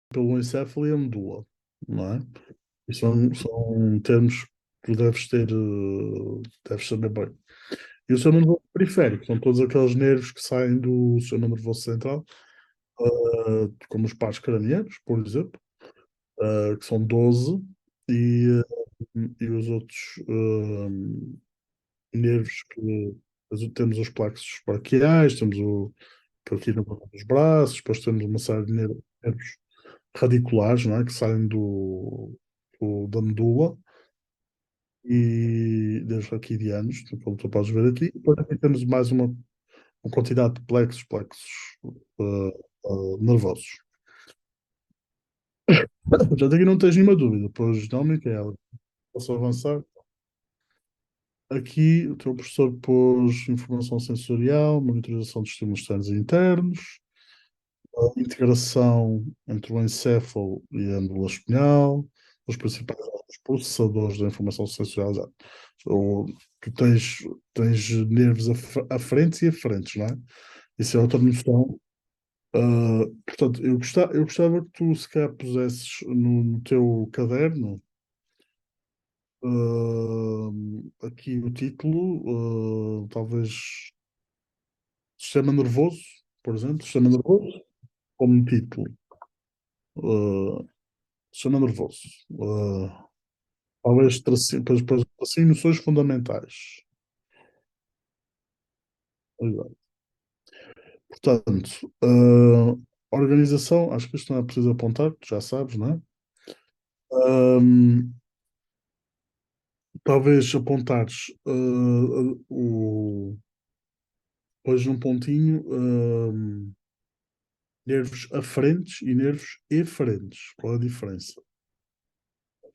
pelo encéfalo e a medula, não é? E são termos que tu deves saber bem. E o sistema nervoso periférico são todos aqueles nervos que saem do sistema nervoso central, como os pares cranianos, por exemplo, que são 12, e, e os outros nervos que temos os plexos braquiais, temos que aqui no dos braços, depois temos uma série de nervos radiculares, não é? Que saem da medula e dos raquidianos, como tu podes ver aqui. Depois aqui temos mais uma quantidade de plexos nervosos. Já daqui não tens nenhuma dúvida, pois não, Micaela. Posso avançar? Aqui o teu professor pôs informação sensorial, monitorização de estímulos externos e internos, a integração entre o encéfalo e a medula espinhal, os principais órgãos processadores da informação sensorial. Ou tu tens nervos aferentes e aferentes, não é? Isso é outra noção. Portanto, eu gostava que tu, se calhar, pusesses no teu caderno, aqui o título, talvez Sistema Nervoso, por exemplo, Sistema Nervoso, como título. Uh, Sistema Nervoso. Talvez depois, assim, noções fundamentais. Exato. Portanto, organização, acho que isto não é preciso apontar, tu já sabes, não é? Ahm, Talvez apontares depois num pontinho, nervos aferentes e nervos eferentes. Qual a diferença?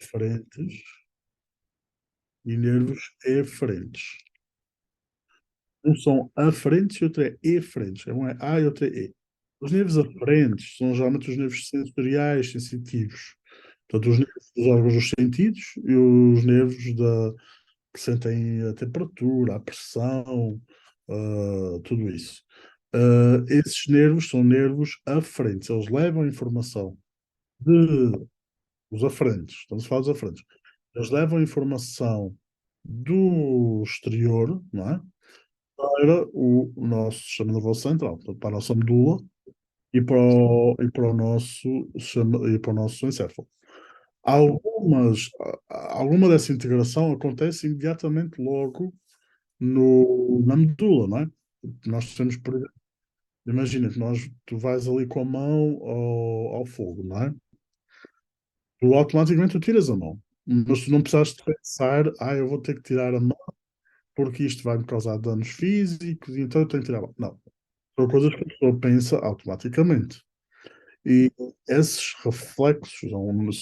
Aferentes e nervos eferentes. Um são aferentes e outro é eferentes. Um é A e outro é E. Os nervos aferentes são geralmente os nervos sensoriais, sensitivos. Portanto, os nervos dos órgãos dos sentidos e os nervos que sentem a temperatura, a pressão, tudo isso. Esses nervos são nervos aferentes. Eles levam a informação de os aferentes. Estamos a falar dos aferentes. Eles levam a informação do exterior, não é? Para o nosso sistema nervoso central, portanto, para a nossa medula e para o nosso encéfalo. Alguma dessa integração acontece imediatamente logo na medula, não é? Nós temos, por exemplo, imagina que tu vais ali com a mão ao fogo, não é? Tu automaticamente tu tiras a mão, mas tu não precisaste de pensar, eu vou ter que tirar a mão porque isto vai me causar danos físicos, e então eu tenho que tirar a mão. Não, são coisas que a pessoa pensa automaticamente. E esses reflexos, se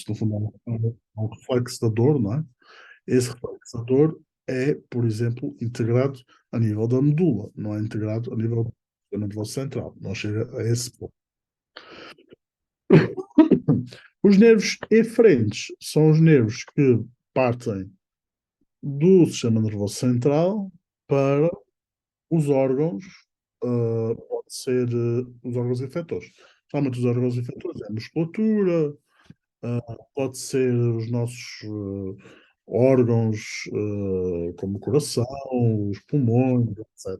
no fundo é um reflexo da dor, não é? Esse reflexo da dor é, por exemplo, integrado a nível da medula, não é integrado a nível do nervoso central, não chega a esse ponto. Os nervos eferentes são os nervos que partem do sistema nervoso central para os órgãos, pode ser os órgãos efetores. Geralmente os órgãos efetores é a musculatura, pode ser os nossos órgãos, como o coração, os pulmões, etc.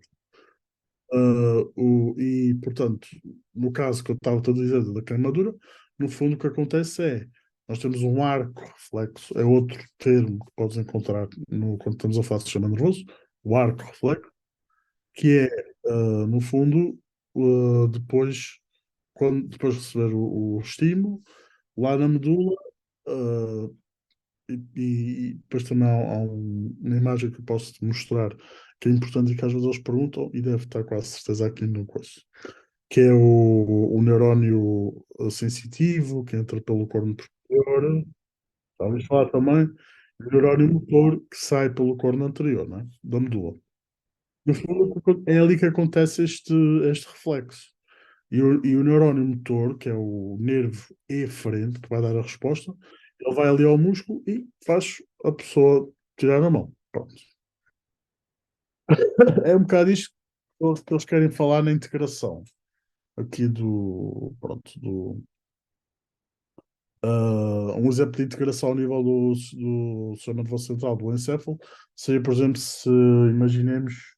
Portanto, no caso que eu estava a dizer da queimadura, no fundo o que acontece é, nós temos um arco reflexo, é outro termo que podes encontrar quando estamos a falar de sistema nervoso, o arco reflexo, que é, no fundo, depois de receber o estímulo, lá na medula, uh, e depois também uma imagem que eu posso te mostrar que é importante e que às vezes eles perguntam, e deve estar quase certeza aqui no curso, que é o neurónio sensitivo, que entra pelo corno posterior, talvez falar também, o neurónio motor, que sai pelo corno anterior, não é? Da medula. No fundo, é ali que acontece este reflexo. E o neurónio motor, que é o nervo eferente, que vai dar a resposta, ele vai ali ao músculo e faz a pessoa tirar a mão. Pronto. É um bocado isto que eles querem falar na integração aqui pronto, Um exemplo de integração ao nível do sistema nervoso central do encéfalo seria, por exemplo, se imaginemos,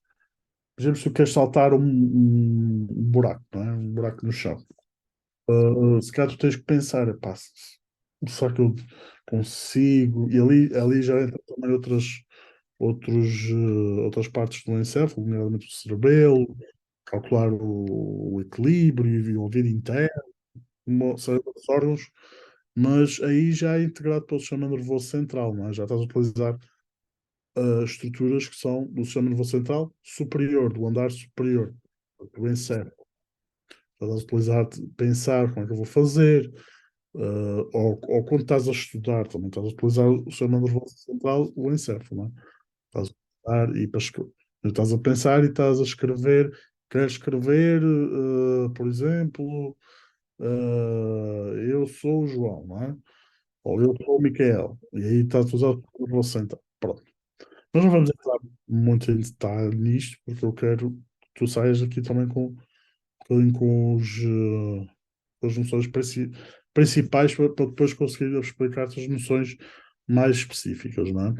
por exemplo, se tu queres saltar um buraco, não é? Um buraco no chão. Se calhar tu tens que pensar, epá, será que eu consigo? E ali já entra também outras partes do encéfalo, nomeadamente o cerebelo, calcular o equilíbrio e o ouvido interno, uma série de outros órgãos, mas aí já é integrado pelo sistema nervoso central, não é? Já estás a utilizar estruturas que são do sistema nervoso central superior, do andar superior, do encéfalo. Estás a utilizar, pensar como é que eu vou fazer, ou quando estás a estudar, também estás a utilizar o sistema nervoso central, o encéfalo, não é? Estás a pensar e estás a pensar e estás a escrever, queres escrever, por exemplo, eu sou o João, não é? Ou eu sou o Micael, e aí estás a usar o sistema nervoso central. Pronto. Nós não vamos entrar muito em detalhe nisto, porque eu quero que tu saias aqui também com as noções principais para depois conseguir explicar-te as noções mais específicas, não é?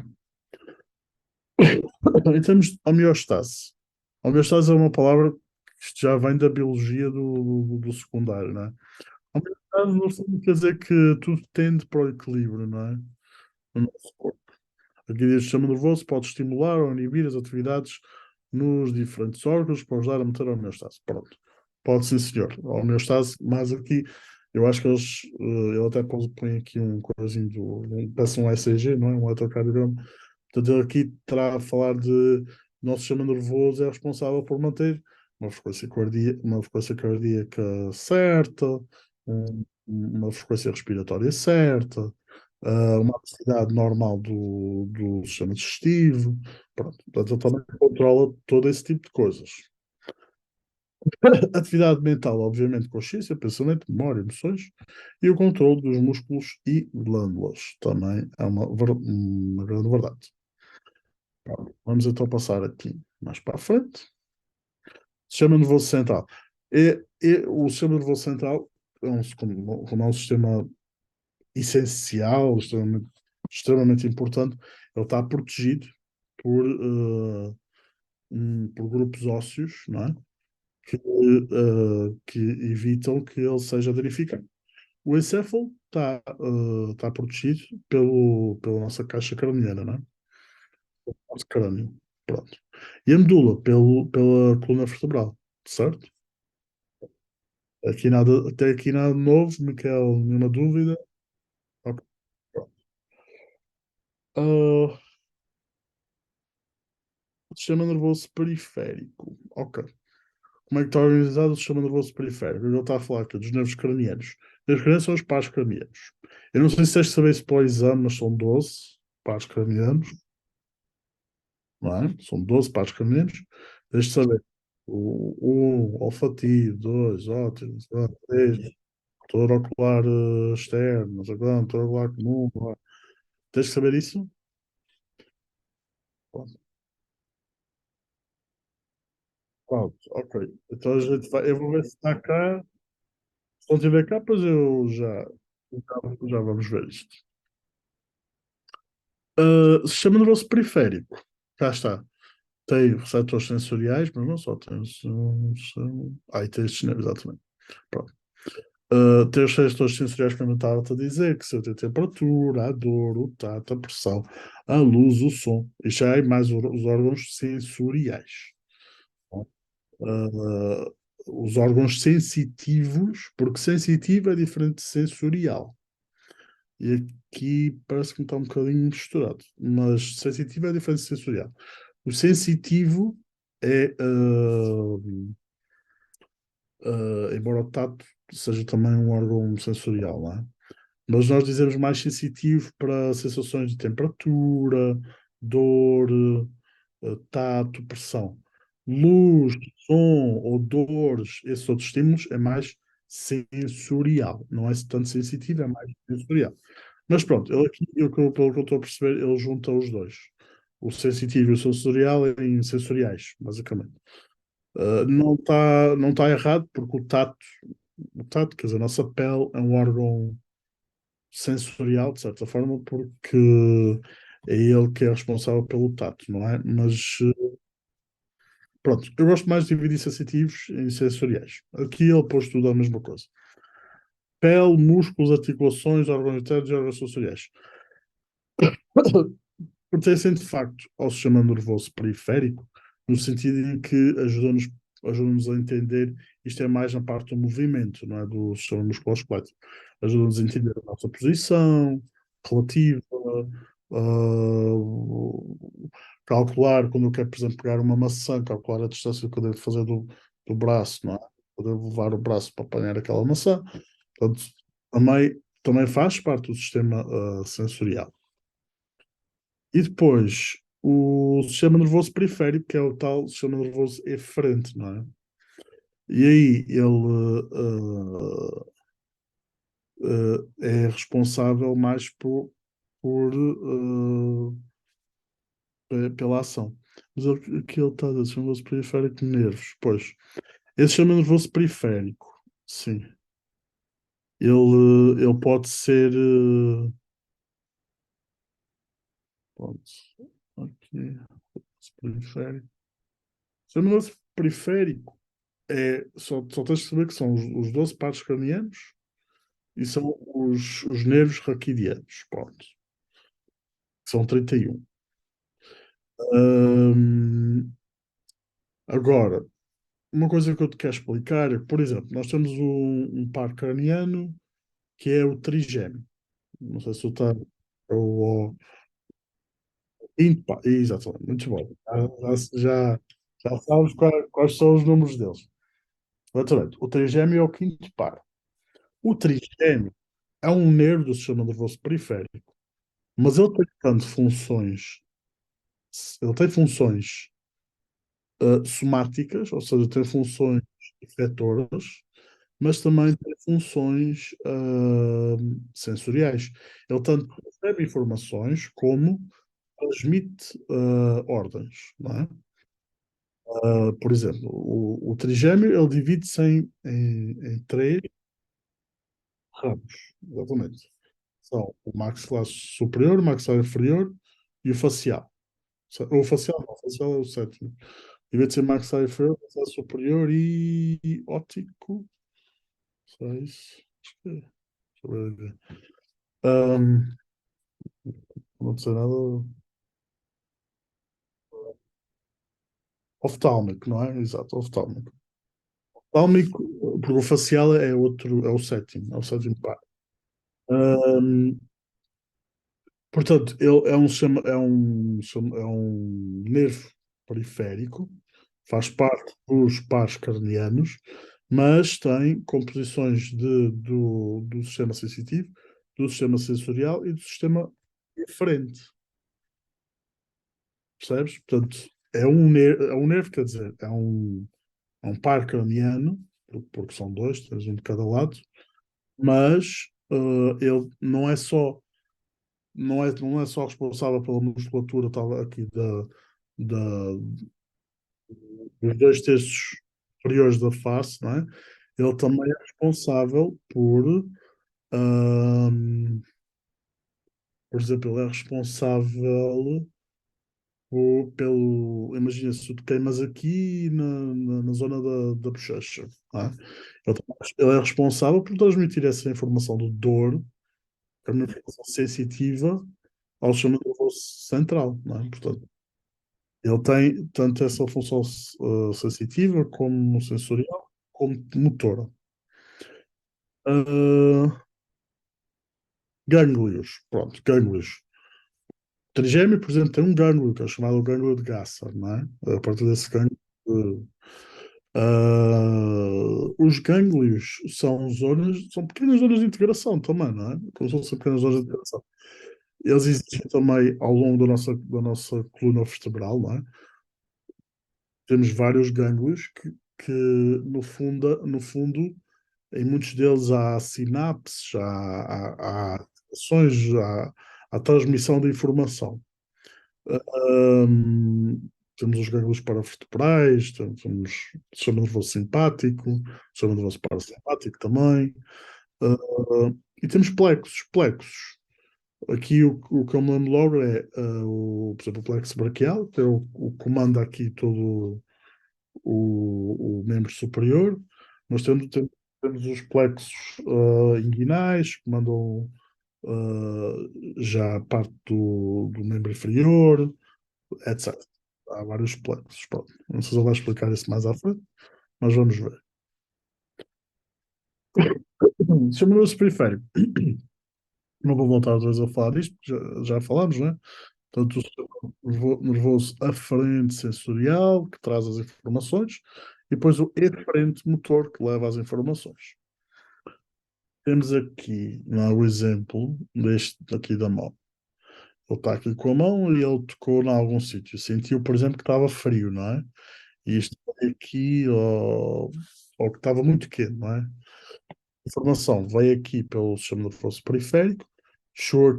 Em termos de homeostase, homeostase é uma palavra que isto já vem da biologia do secundário, não é? Homeostase no fundo quer dizer que tudo tende para o equilíbrio, não é? No nosso corpo. Aqui diz o sistema nervoso pode estimular ou inibir as atividades nos diferentes órgãos para ajudar a manter a homeostase. Pronto. Pode sim, senhor. A homeostase, mas aqui, eu acho que ele até põe aqui um coisinho parece um ECG, não é? Um eletrocardiograma. Portanto, ele aqui terá a falar de nosso sistema nervoso é responsável por manter uma frequência cardíaca certa, uma frequência respiratória certa, uma atividade normal do sistema digestivo. Pronto. Portanto, ele também controla todo esse tipo de coisas. Atividade mental, obviamente, consciência, pensamento, memória, emoções e o controle dos músculos e glândulas. Também é uma grande verdade. Vamos então passar aqui mais para a frente. Sistema nervoso central. O sistema nervoso central como é um sistema essencial, extremamente importante, ele está protegido por grupos ósseos, não é? Que evitam que ele seja danificado. O encéfalo está protegido pela nossa caixa craniana, não é? Nosso crânio. Pronto. E a medula pela coluna vertebral, certo? Até aqui nada de novo, Miquel, nenhuma dúvida. Ok, pronto. Ah, sistema nervoso periférico. Ok. Como é que está organizado o sistema nervoso periférico? Ele está a falar aqui dos nervos cranianos. Os nervos cranianos são os pares cranianos. Eu não sei se tens de saber isso para o exame, mas são 12 pares cranianos, não é? São 12 pares cranianos. Tens de saber. O olfativo, dois, ótimo, três, motor ocular externo, não sei quanto, motor ocular comum. Tens de saber isso? Pronto, pronto, ok. Então a gente vai, eu vou ver se está cá. Se não estiver cá, pois já vamos ver isto. Sistema nervoso periférico. Cá está. Tem receptores sensoriais, mas não só. E tem estes nervos, exatamente. Pronto. Tem os receptores sensoriais que eu estava a dizer, que sentem a temperatura, a dor, o tato, a pressão, a luz, o som. E já é mais os órgãos sensoriais. Uh, os órgãos sensitivos, porque sensitivo é diferente de sensorial. E aqui parece que está um bocadinho misturado, mas sensitivo é diferente de sensorial. O sensitivo é, embora o tato seja também um órgão sensorial, não é? Mas nós dizemos mais sensitivo para sensações de temperatura, dor, tato, pressão. Luz, som, odores, esses outros estímulos é mais sensorial. Não é tanto sensitivo, é mais sensorial. Mas pronto, ele aqui, pelo que eu estou a perceber, ele junta os dois. O sensitivo e o sensorial em sensoriais, basicamente. Não tá errado, porque o tato, quer dizer, a nossa pele é um órgão sensorial, de certa forma, porque é ele que é responsável pelo tato, não é? Mas pronto, eu gosto mais de dividir sensitivos em sensoriais. Aqui ele pôs tudo a mesma coisa. Pele, músculos, articulações, órgãos internos e órgãos sensoriais. Pertencem de facto ao sistema nervoso periférico, no sentido em que ajuda-nos a entender, isto é mais na parte do movimento, não é? Do sistema musculoesquelético. Ajuda-nos a entender a nossa posição relativa, calcular quando eu quero, por exemplo, pegar uma maçã, calcular a distância que eu devo fazer do braço, não é? Eu devo levar o braço para apanhar aquela maçã. Portanto, também faz parte do sistema sensorial. E depois, o sistema nervoso periférico, que é o tal sistema nervoso eferente, não é? E aí ele é responsável mais pela ação. Mas aqui ele está a dizer, sistema nervoso periférico de nervos. Pois, esse sistema nervoso periférico, sim, ele pode ser. Pronto, aqui, periférico. O sistema nervoso periférico só tens de saber que são os 12 pares cranianos e são os nervos raquidianos, pronto, são 31. Hum, agora, uma coisa que eu te quero explicar é que, por exemplo, nós temos um par craniano que é o trigêmeo. Não sei se tu está. É o quinto par. Exatamente, muito bom. Já sabes quais são os números deles. Exatamente. O trigêmeo é o quinto par. O trigêmeo é um nervo do sistema nervoso periférico, mas ele tem tanto funções, ele tem funções somáticas, ou seja, tem funções efetoras, mas também tem funções sensoriais. Ele tanto recebe informações como transmite ordens, não é? Por exemplo, o trigêmeo ele divide-se em três ramos, exatamente. São o maxilar superior, o maxilar inferior e o facial. O facial, não, o facial é o sétimo. Em vez de ser maxilar inferior, maxilar superior e óptico. Seis. Acho que é. Deixa eu ver. Ahm, não sei nada. Oftálmico, não é? Exato, oftálmico. Oftálmico, porque o facial é outro, é o sétimo par. Ahm, portanto, ele é um nervo periférico, faz parte dos pares cranianos, mas tem composições do sistema sensitivo, do sistema sensorial e do sistema eferente, percebes? Portanto, é um nervo, quer dizer, é um par craniano, porque são dois, tens um de cada lado, mas ele não é só responsável pela musculatura tal, aqui da, dos dois terços superiores da face, não é? Ele também é responsável por exemplo, ele é responsável imagina se tu te queimas aqui na zona da bochecha, não é? Ele é responsável por transmitir essa informação do dor, que é uma informação sensitiva, ao sistema nervoso central, não é? Portanto, ele tem tanto essa função sensitiva como sensorial, como motora. Ah, gânglios, pronto, gânglios. Trigêmeo, por exemplo, tem um gânglio, que é chamado gânglio de Gasser, não é? A partir desse gânglio. Os gânglios são pequenas zonas de integração também, não é? Como se fossem pequenas zonas de integração. Eles existem também ao longo da nossa coluna vertebral, não é? Temos vários gânglios que no fundo, em muitos deles há sinapses, há ações, há transmissão de informação. Temos os gânglios paravertebrais, temos o sistema nervoso simpático, o sistema nervoso parasimpático também. Uh, e temos plexos. Plexos. Aqui o que eu me lembro logo é, por exemplo, o plexo braquial, que é o que comanda aqui todo o membro superior. Nós temos os plexos inguinais, que mandam já a parte do membro inferior, etc. Há vários plexos. Pronto. Não sei se ele vai explicar isso mais à frente, mas vamos ver. Chama-se periférico. Não vou voltar outra vez a falar disto, porque já falámos, né? Portanto, o sistema nervoso aferente sensorial, que traz as informações, e depois o eferente motor, que leva as informações. Temos aqui, não, o exemplo deste aqui da mão. Ele está aqui com a mão e ele tocou em algum sítio. Sentiu, por exemplo, que estava frio, não é? E isto aqui, ou que estava muito quente, não é? A informação veio aqui pelo sistema nervoso periférico, chegou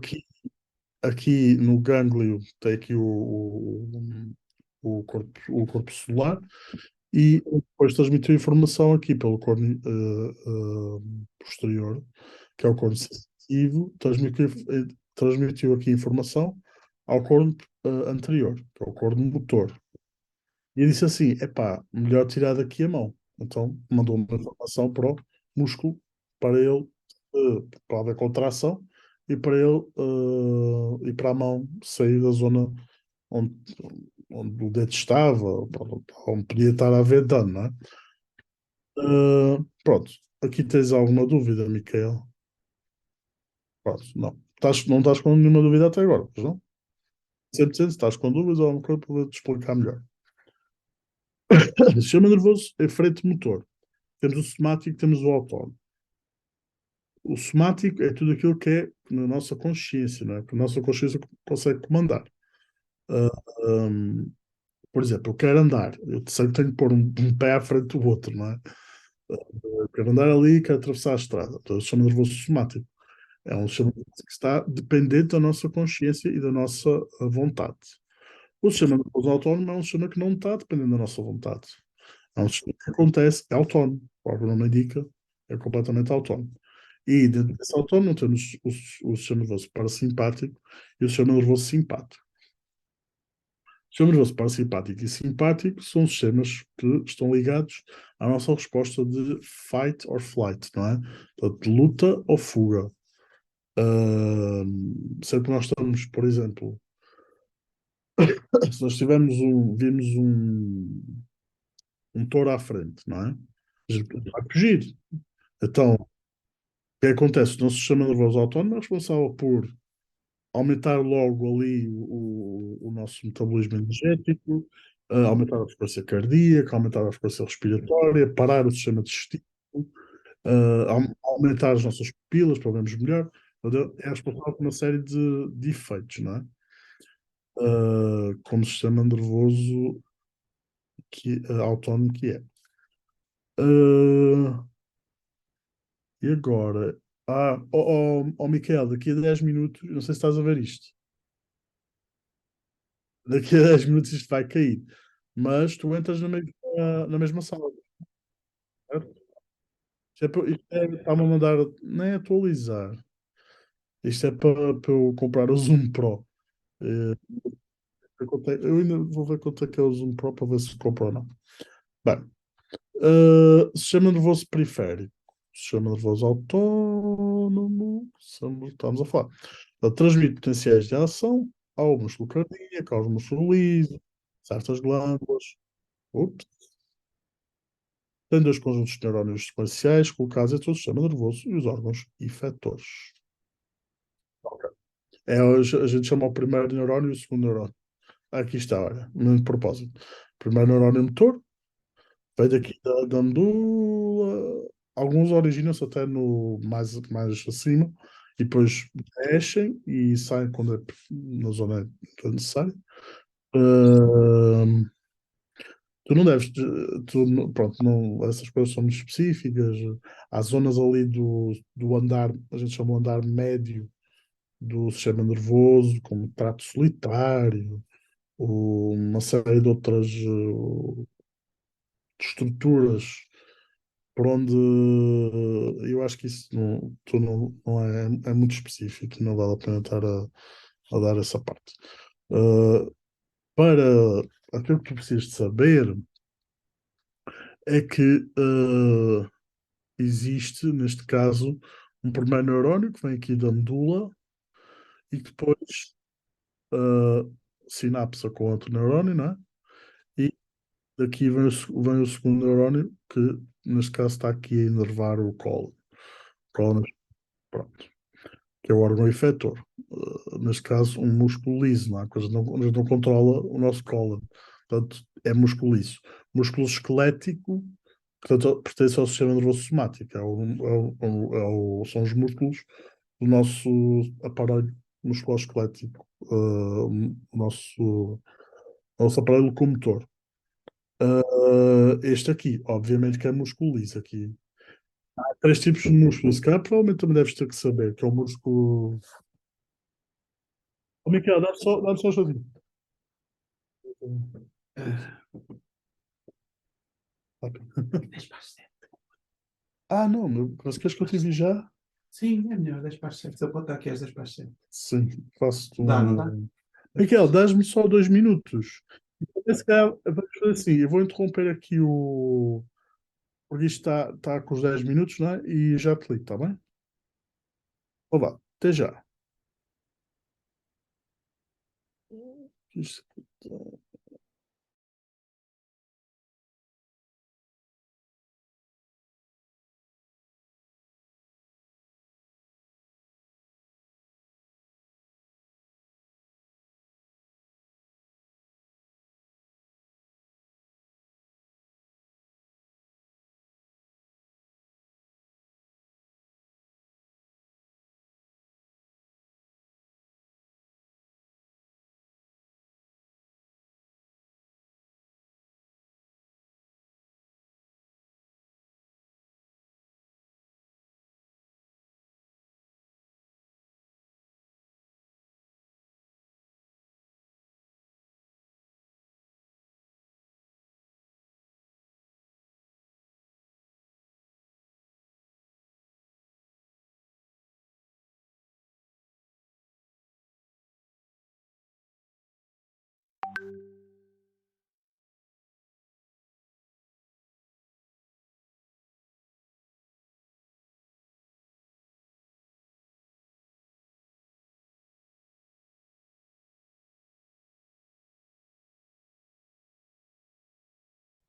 aqui no gânglio, tem aqui o corpo celular, e depois transmitiu informação aqui pelo córneo posterior, que é o córneo sensitivo, transmitiu aqui informação ao córneo anterior, que é o córneo motor. E eu disse assim: epá, melhor tirar daqui a mão. Então mandou uma informação para o músculo, para ele, para haver contração, e para ele, e para a mão sair da zona onde, onde o dedo estava, onde podia estar a haver dano, não é? Pronto, aqui tens alguma dúvida, Micael? Pronto, não. Não estás com nenhuma dúvida até agora, pois não? Sempre se estás com dúvidas ou alguma coisa para te explicar melhor. Sistema nervoso é freio motor. Temos o somático, temos o autónomo. O somático é tudo aquilo que é na nossa consciência, não é? Que a nossa consciência consegue comandar. Ah, um, por exemplo, eu quero andar, eu sei que tenho que pôr um pé à frente do outro, não é? Eu quero andar ali, quero atravessar a estrada. Então, chama nervoso somático. É um sistema nervoso que está dependente da nossa consciência e da nossa vontade. O sistema nervoso autónomo é um sistema que não está dependendo da nossa vontade. É um sistema que acontece, é autónomo. O próprio nome indica, é completamente autónomo. E dentro desse autónomo temos o sistema nervoso parasimpático e o sistema nervoso simpático. O sistema nervoso parasimpático e simpático são sistemas que estão ligados à nossa resposta de fight or flight, não é? Portanto, de luta ou fuga. Sempre que nós estamos, por exemplo, se nós vimos um touro à frente, não é? A gente vai fugir. Então, o que acontece? O nosso sistema nervoso autónomo é responsável por aumentar logo ali o nosso metabolismo energético, aumentar a frequência cardíaca, aumentar a frequência respiratória, parar o sistema digestivo, aumentar as nossas pupilas para vermos melhor. É responsável por uma série de efeitos, não é? Como sistema nervoso autónomo que é. Uh, e agora? Miquel, daqui a 10 minutos, não sei se estás a ver isto, daqui a 10 minutos isto vai cair, mas tu entras na mesma sala, certo? Está-me a mandar, nem atualizar, isto é para eu comprar o Zoom Pro. Eh, eu ainda vou ver quanto é que é o Zoom Pro para ver se compro ou não. Bem, sistema nervoso periférico, sistema nervoso autónomo, estamos a falar. Ele transmite potenciais de ação ao músculo cardíaco, aos músculos lisos, certas glândulas. Ups. Tem dois conjuntos de neurónios sequenciais colocados entre o sistema nervoso e os órgãos efetores. Ok. A gente chama o primeiro neurónio e o segundo neurónio. Aqui está, olha, de propósito. Primeiro neurónio motor, vem daqui da medula. Alguns originam-se até no mais acima e depois descem e saem quando na zona que é necessária. Uh, Tu não deves, pronto, não, essas coisas são muito específicas. Há zonas ali do andar, a gente chama o andar médio do sistema nervoso, como o trato solitário, uma série de outras estruturas por onde eu acho que isso não, não é muito específico, não vale a pena estar a dar essa parte. Uh, para aquilo que tu precisas de saber é que existe, neste caso, um primeiro neurónio que vem aqui da medula e que depois uh, sinapsa com outro neurónio, não é? E daqui vem o segundo neurónio que, neste caso, está aqui a inervar o colo. Colo, pronto, que é o órgão efetor. Neste caso, um músculo liso, não é? Coisa não, a gente não controla o nosso colo. Portanto, é músculo liso. Músculo esquelético, portanto, pertence ao sistema nervoso somático. São os músculos do nosso aparelho musculoesquelético, o nosso aparelho locomotor. Este aqui, obviamente que é músculo liso aqui. Há três tipos de músculo. Se calhar provavelmente também deves ter que saber, que é o músculo. Oh, Miquel, dá-me só um chazinho. Ah, não, mas queres que eu te envie já? Sim, é melhor 10 para as 7. Se eu botar aqui às 10 para as 7. Sim, faço-te Dá, não dá? um. Miquel, dás-me só 2 minutos. Se calhar, vamos fazer assim, eu vou interromper aqui o. Porque isto está com os 10 minutos, não é? E já te ligo, está bem? Então vá, até já. Isto-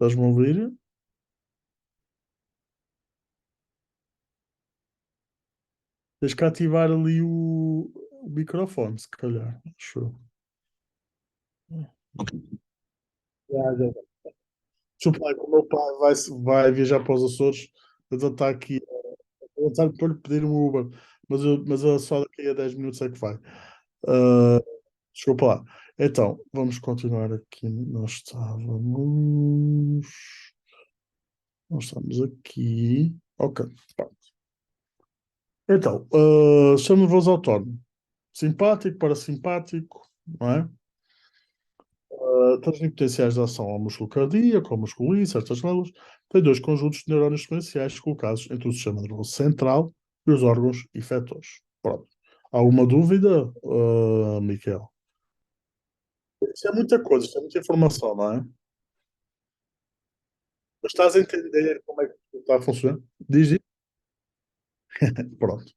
Estás-me a ouvir? Tens que ativar ali o microfone, se calhar. Acho eu. Já, já. Desculpa lá, que o meu pai vai viajar para os Açores, ele está aqui a pensar para lhe pedir um Uber, mas só daqui a 10 minutos é que vai. Ah, desculpa lá. Então, vamos continuar aqui. Nós estamos aqui. Ok. Pá. Então, chamo nervoso autónomo. Simpático, parasimpático, não é? Transmite potenciais de ação ao músculo cardíaco, ao músculo límbico, certas glândulas, tem dois conjuntos de neurônios sequenciais colocados entre o sistema nervoso central e os órgãos efetores. Pronto. Alguma dúvida, Miquel? Isso é muita coisa, isso é muita informação, não é? Mas estás a entender como é que está a funcionar? Diz isso? Pronto.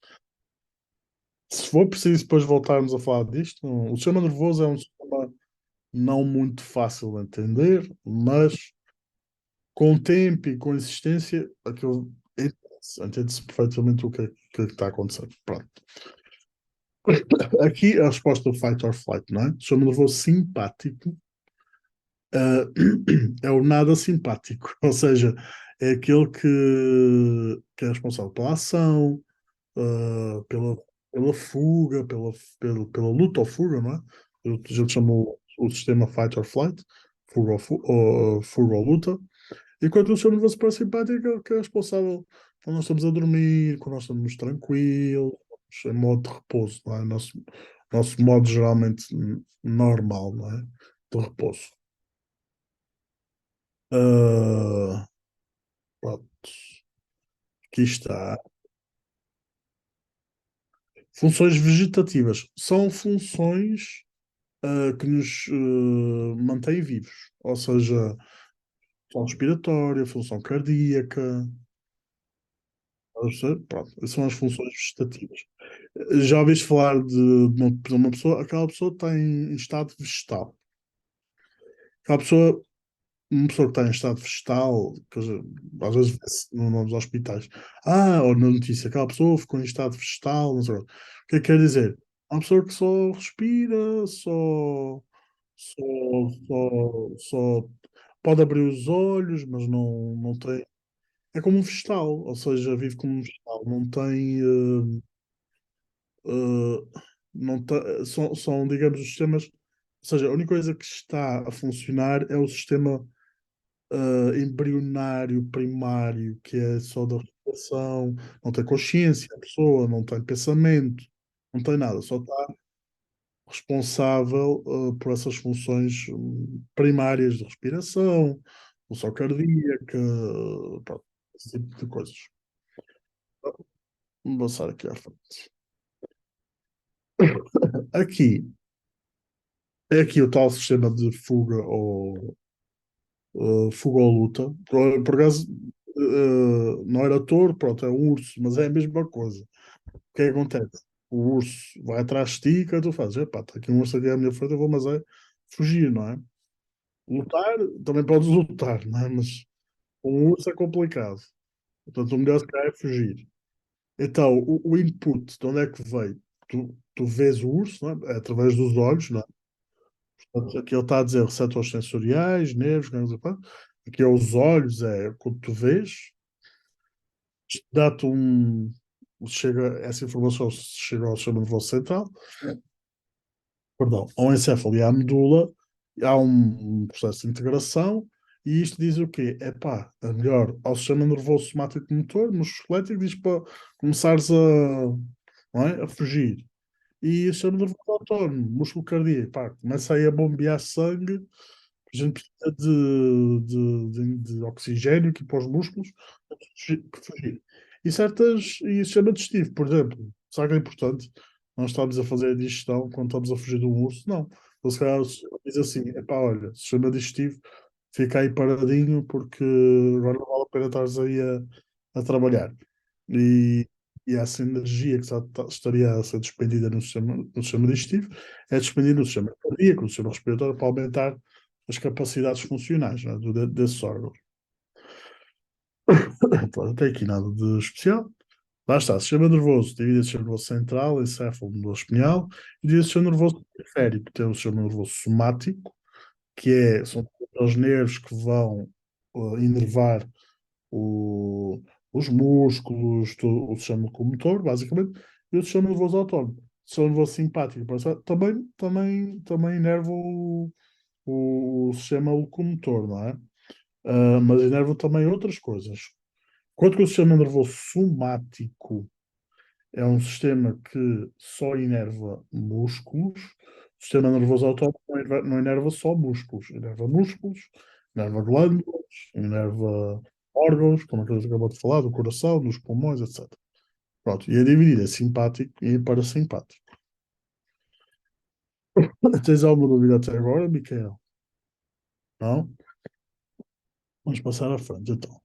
Se for preciso depois voltarmos a falar disto, o sistema nervoso é um sistema não muito fácil de entender, mas com o tempo e com a existência, aquilo entende-se perfeitamente o que está acontecendo. Pronto. Aqui a resposta do fight or flight, não é? Chama nervoso simpático, ah, é o nada simpático, ou seja, é aquele que é responsável pela ação, pela fuga, pela luta ou fuga, não é? A gente chama o sistema fight or flight, fuga ou luta. Enquanto o seu nervoso parasimpático é o que é responsável quando nós estamos a dormir, quando nós estamos tranquilos, em modo de repouso, não é? Nosso modo geralmente normal, não é? De repouso. Ah, pronto. Aqui está. Funções vegetativas são funções que nos mantêm vivos, ou seja, função respiratória, função cardíaca, pronto, essas são as funções vegetativas. Já ouviste falar de uma pessoa, aquela pessoa está em estado vegetal. Aquela pessoa, uma pessoa que está em estado vegetal, às vezes vê-se nos hospitais, ou na notícia, aquela pessoa ficou em estado vegetal, não sei o que é que quer dizer? Uma pessoa que só respira, só, só pode abrir os olhos, mas não tem. É como um vegetal, ou seja, vive como um vegetal, não tem. Não são, digamos, os sistemas. Ou seja, a única coisa que está a funcionar é o sistema embrionário primário, que é só da respiração, não tem consciência, a pessoa não tem pensamento, não tem nada, só está responsável por essas funções primárias de respiração, função cardíaca, pronto, esse tipo de coisas. Vamos passar aqui à frente. Aqui é aqui o tal sistema de fuga ou fuga ou luta. Por acaso não era touro, pronto, é um urso, mas é a mesma coisa. O que é que acontece? O urso vai atrás de ti, o que é que tu fazes? Epá, está aqui um urso aqui à minha frente, eu vou, mas é fugir, não é? Lutar, também podes lutar, não é? Mas um urso é complicado. Portanto, o melhor se calhar é fugir. Então, o input, de onde é que veio? Tu vês o urso, não é? É através dos olhos, não é? Portanto, aqui ele está a dizer receptores sensoriais, nervos, ganglios, pá. Aqui é os olhos, é quando tu vês, dá-te um. Essa informação chega ao sistema nervoso central, perdão, ao encéfalo e à medula, há um processo de integração, e isto diz o quê? É pá, é melhor ao sistema nervoso somático motor, musculoesquelético, diz para começares não é, a fugir. E o sistema nervoso autónomo, músculo cardíaco, pá, começa aí a bombear sangue, a gente precisa de oxigênio aqui para os músculos para fugir. E o sistema digestivo, por exemplo, será que é importante? Nós estamos a fazer a digestão quando estamos a fugir de um urso? Não. Então, se calhar, diz assim: epá, olha, sistema digestivo, fica aí paradinho porque agora não vale a pena estares aí a trabalhar. E, e essa energia que estaria a ser despendida no sistema digestivo é despendida no sistema cardíaco, no sistema respiratório, para aumentar as capacidades funcionais, não é, desses órgãos. Então, não tem aqui nada de especial. Lá está, sistema nervoso, divide o sistema nervoso central, encéfalo, nervoso espinhal, e divide o sistema nervoso periférico, tem o sistema nervoso somático, são os nervos que vão inervar o- os músculos, o sistema locomotor, basicamente, e o sistema nervoso autónomo. O sistema nervoso simpático, por exemplo, também inerva o sistema locomotor, não é? Mas inerva também outras coisas. Enquanto que o sistema nervoso somático é um sistema que só inerva músculos, o sistema nervoso autónomo não inerva só músculos, inerva glândulas, inerva órgãos, como aqueles que acabou de falar, do coração, dos pulmões, etc. Pronto, e é dividido em simpático e parasimpático. Tens alguma dúvida até agora, Micael? Não? Vamos passar à frente, então.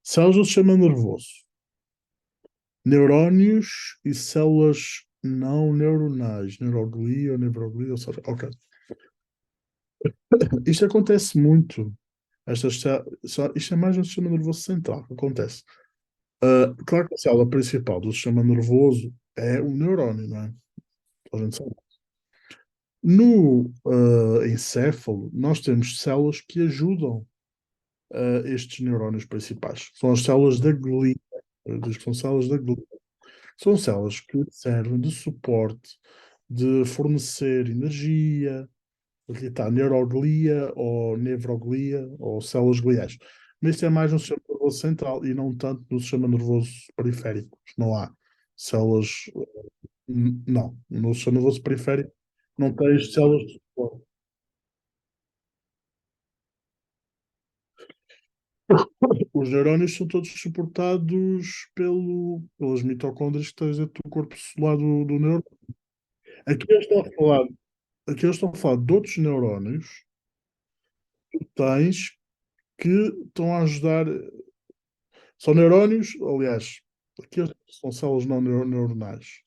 Células do sistema nervoso. Neurónios e células não neuronais. Neuroglia ou neuroglia, ou seja, ok. Isto acontece muito. Isto é mais no sistema nervoso central que acontece. Claro que a célula principal do sistema nervoso é o neurónio, não é? A gente sabe. No encéfalo, nós temos células que ajudam estes neurónios principais. São as células da glia. Diz que são células da glia. São células que servem de suporte, de fornecer energia. Aqui está neuroglia ou nevroglia ou células gliais. Mas isto é mais no sistema nervoso central e não tanto no sistema nervoso periférico. Não há células. Não. No sistema nervoso periférico não tens células de suporte. Os neurónios são todos suportados pelas mitocôndrias que tens dentro do corpo celular do neurônio. Aqui eles estão a falar, aqui eles estão a falar de outros neurónios que tens que estão a ajudar. São neurónios, aliás, aqui são células não neuronais.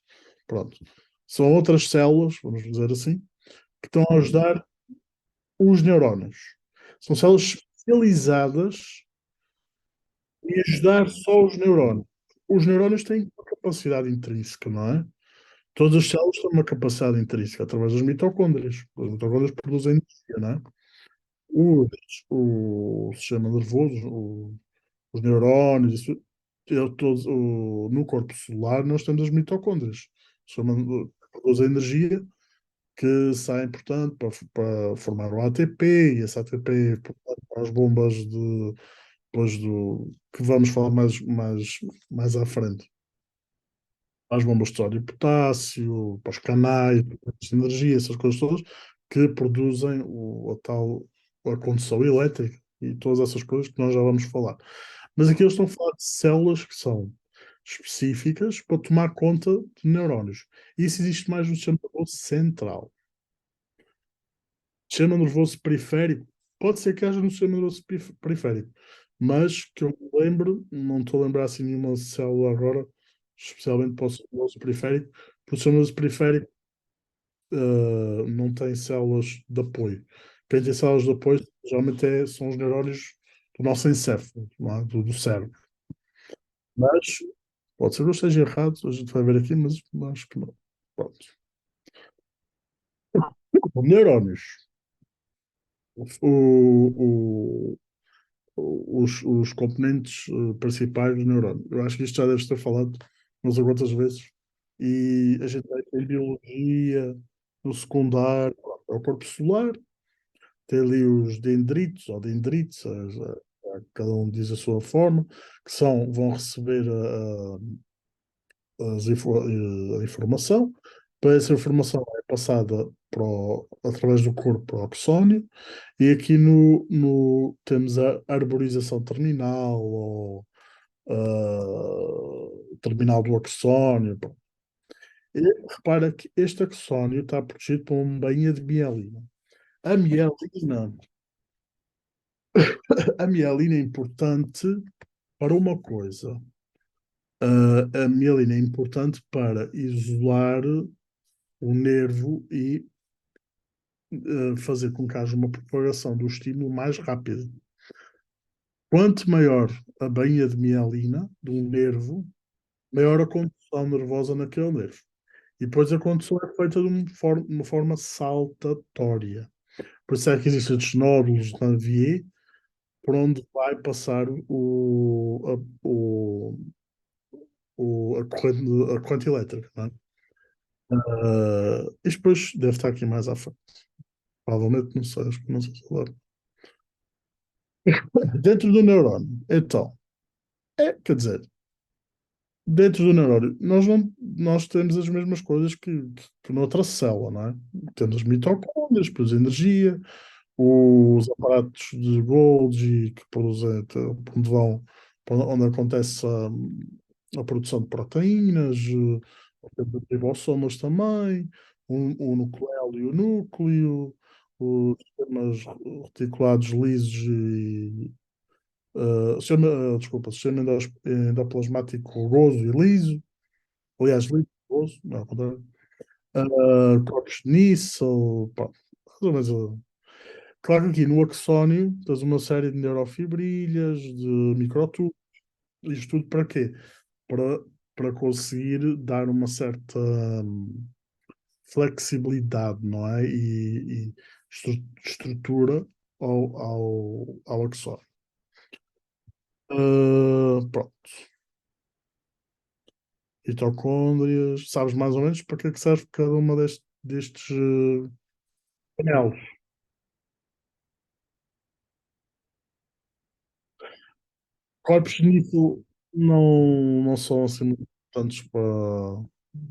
Pronto. São outras células, vamos dizer assim, que estão a ajudar os neurónios. São células especializadas em ajudar só os neurónios. Os neurónios têm uma capacidade intrínseca, não é? Todas as células têm uma capacidade intrínseca através das mitocôndrias. As mitocôndrias produzem energia, não é? O, o sistema nervoso, os neurónios, isso, todos, no corpo celular nós temos as mitocôndrias. Produzem energia que saem, portanto, para formar o ATP, e esse ATP, portanto, para as bombas depois que vamos falar mais à frente. Para as bombas de sódio e potássio, para os canais, para a energia, essas coisas todas, que produzem a condução elétrica e todas essas coisas que nós já vamos falar. Mas aqui eles estão a falar de células que são específicas para tomar conta de neurónios. E isso existe mais no sistema nervoso central. Sistema nervoso periférico, pode ser que haja no sistema nervoso periférico, mas que eu me lembro, não estou a lembrar assim nenhuma célula agora, especialmente para o sistema nervoso periférico, porque o sistema nervoso periférico não tem células de apoio. Quem tem células de apoio geralmente são os neurónios do nosso encéfalo, não é? do cérebro. Mas pode ser que eu esteja errado, a gente vai ver aqui, mas acho que não. Pronto. Neurónios. O, os componentes principais do neurônio. Eu acho que isto já deve ter falado não sei quantas vezes. E a gente vai ter biologia, no secundário, é o corpo celular, tem ali os dendritos ou dendritos, cada um diz a sua forma, que vão receber a informação. Para essa informação é passada através do corpo para o axónio, e aqui temos a arborização terminal ou terminal do axónio. Bom, e repara que este axónio está protegido por uma bainha de mielina. A mielina, a mielina é importante para uma coisa. A mielina é importante para isolar o nervo e fazer com que haja uma propagação do estímulo mais rápida. Quanto maior a bainha de mielina de um nervo, maior a condução nervosa naquele nervo. E depois a condução é feita de uma forma saltatória. Por isso é que existem estes nódulos na vie por onde vai passar a corrente elétrica. Não é? Isto depois deve estar aqui mais à frente. Provavelmente não sei, acho que não sei se agora. Dentro do neurónio, então, quer dizer, dentro do neurónio, nós temos as mesmas coisas que noutra célula, não é? Temos as mitocôndrias, depois a energia, os aparatos de Golgi que produzem, onde vão, onde acontece a produção de proteínas, de ribossomas também, o nucleolo e o núcleo, os sistemas reticulados lisos e sistema endoplasmático rugoso e liso, aliás, liso e rugoso, não, ao contrário. Corpos de Nissl, pá, mais ou menos. Claro que aqui no axónio tens uma série de neurofibrilhas, de microtúbulos, isto tudo para quê? Para, para conseguir dar uma certa flexibilidade, não é? E estrutura ao axónio. Pronto. Mitocôndrias, sabes mais ou menos para que é que serve cada uma destes panelos. Corpos de níquel não são assim muito importantes para.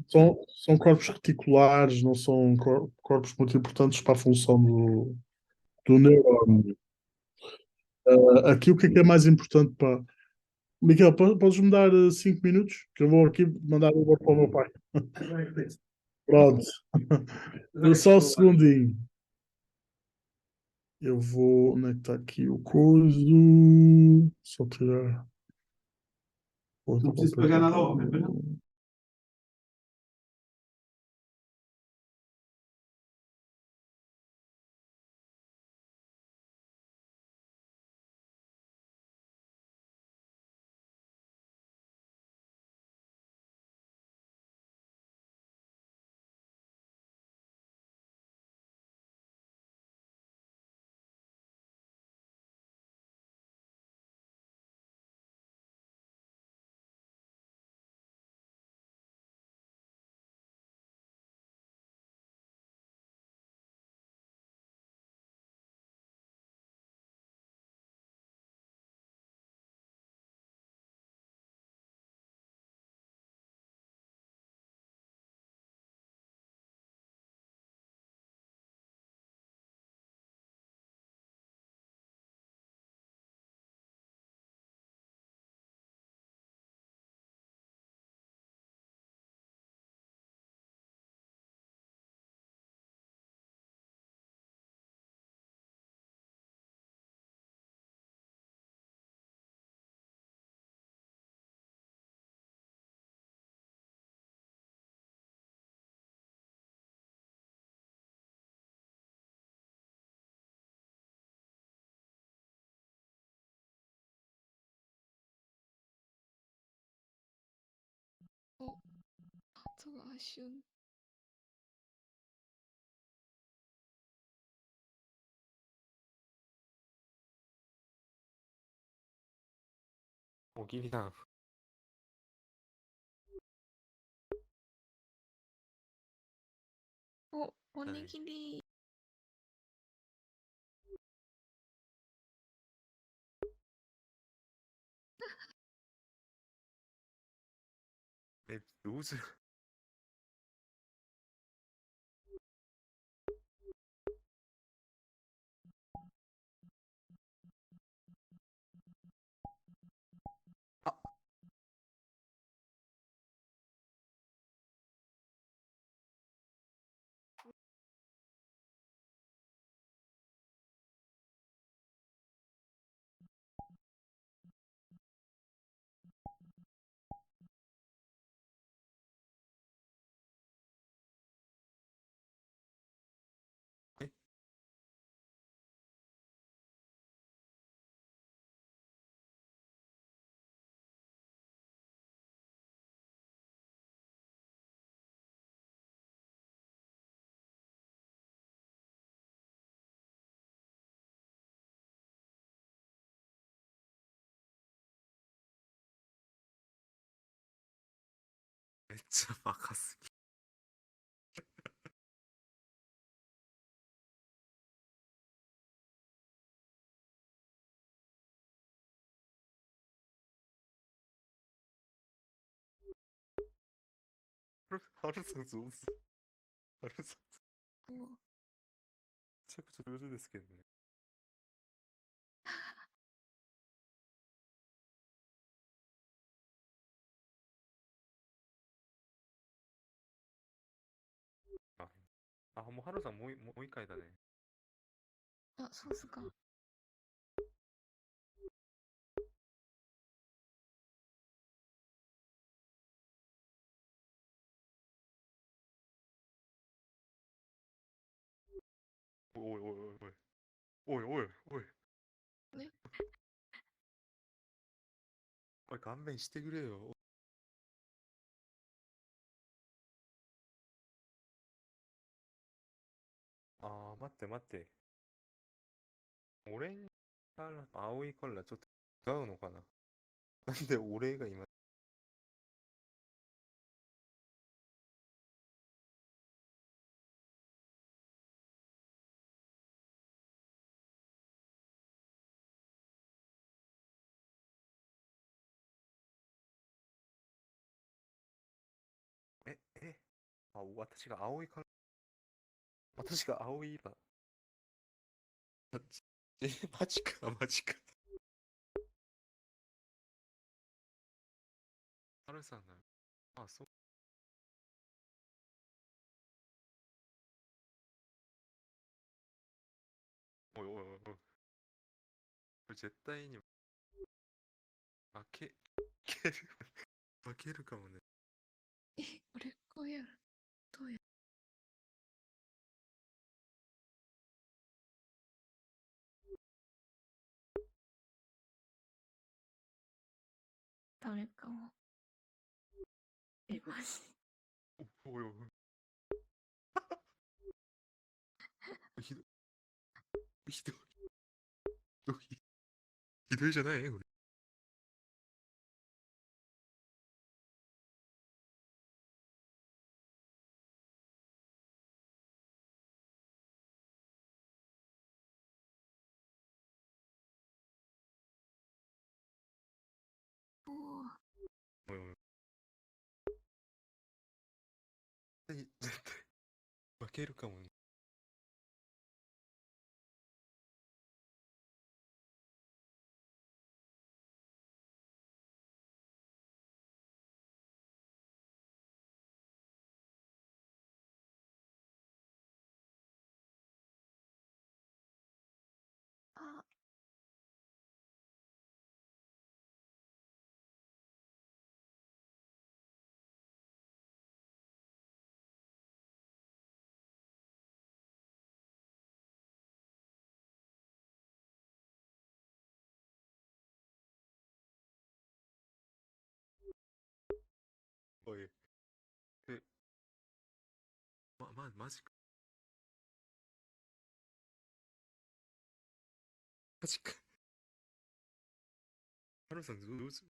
São corpos reticulares, não são corpos muito importantes para a função do neurónio. Aqui o que é mais importante para. Miguel, podes-me dar 5 minutos? Que eu vou aqui mandar o para o meu pai. Pronto. Só um segundinho. Eu vou. Onde é que está aqui o coisa? Só tirar. Não preciso pagar nada ao homem, pois não? 저거 아쉬운. 오길이랑おにぎり。루즈 아 에? 진짜 막았어. 하루 선수 우스. 하루 선수 お ちゃくちゃルーズですけどね。あ、もうハルさんもう一回だね。あ、そうっすか。おいおいおいおい。おいおいおい。ね。おい、勘弁してくれよ。待って待って。オレンジカラー、青いカラー、ちょっと違うのかな。なんで俺が今、え、え、私が青いカラー、私が青い色。マジか、マジか。ハルさんだよ。あ、そう。おいおいおいおい。これ絶対に負ける負けるかもね。俺こうやる。どうやる。誰かも。マジ。おいおい。ひどい。ひどい。ひどいじゃないこれ。おお。おいおい。絶対負けるかもね。あ、おい。え、マジか。マジか。ハルさんどうする。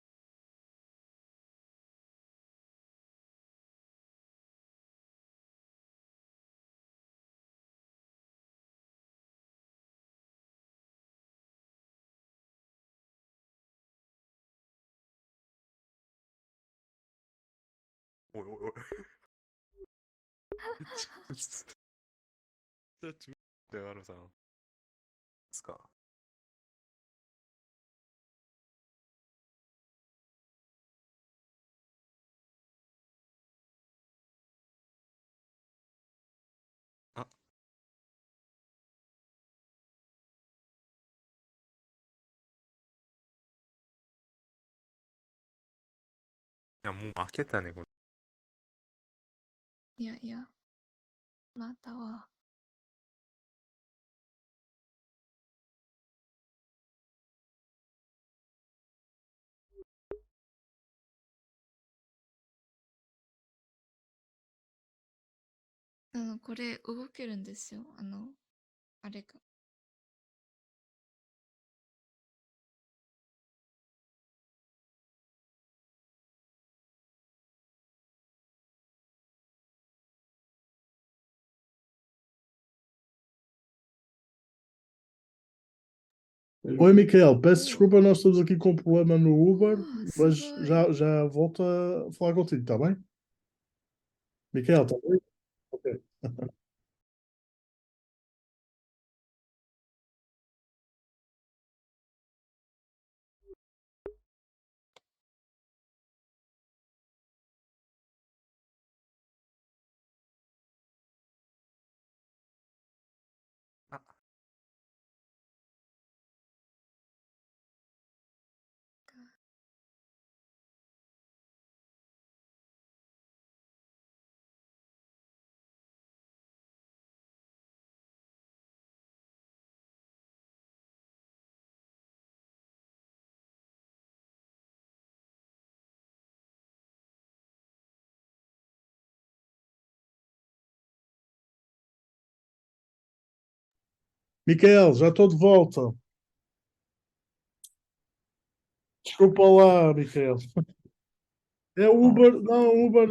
おいおいおい。ちょっと、ハルさん。ですか。あ、いや、もう負けたね、これ。いやいや。または。これ動けるんですよ。あれが。Oi, Micael, peço desculpa, nós estamos aqui com um problema no Uber, mas já volto a falar contigo, está bem? Micael, está bem? Ok. Ah, Micael, já estou de volta. Desculpa lá, Micael. É o Uber, não, Uber,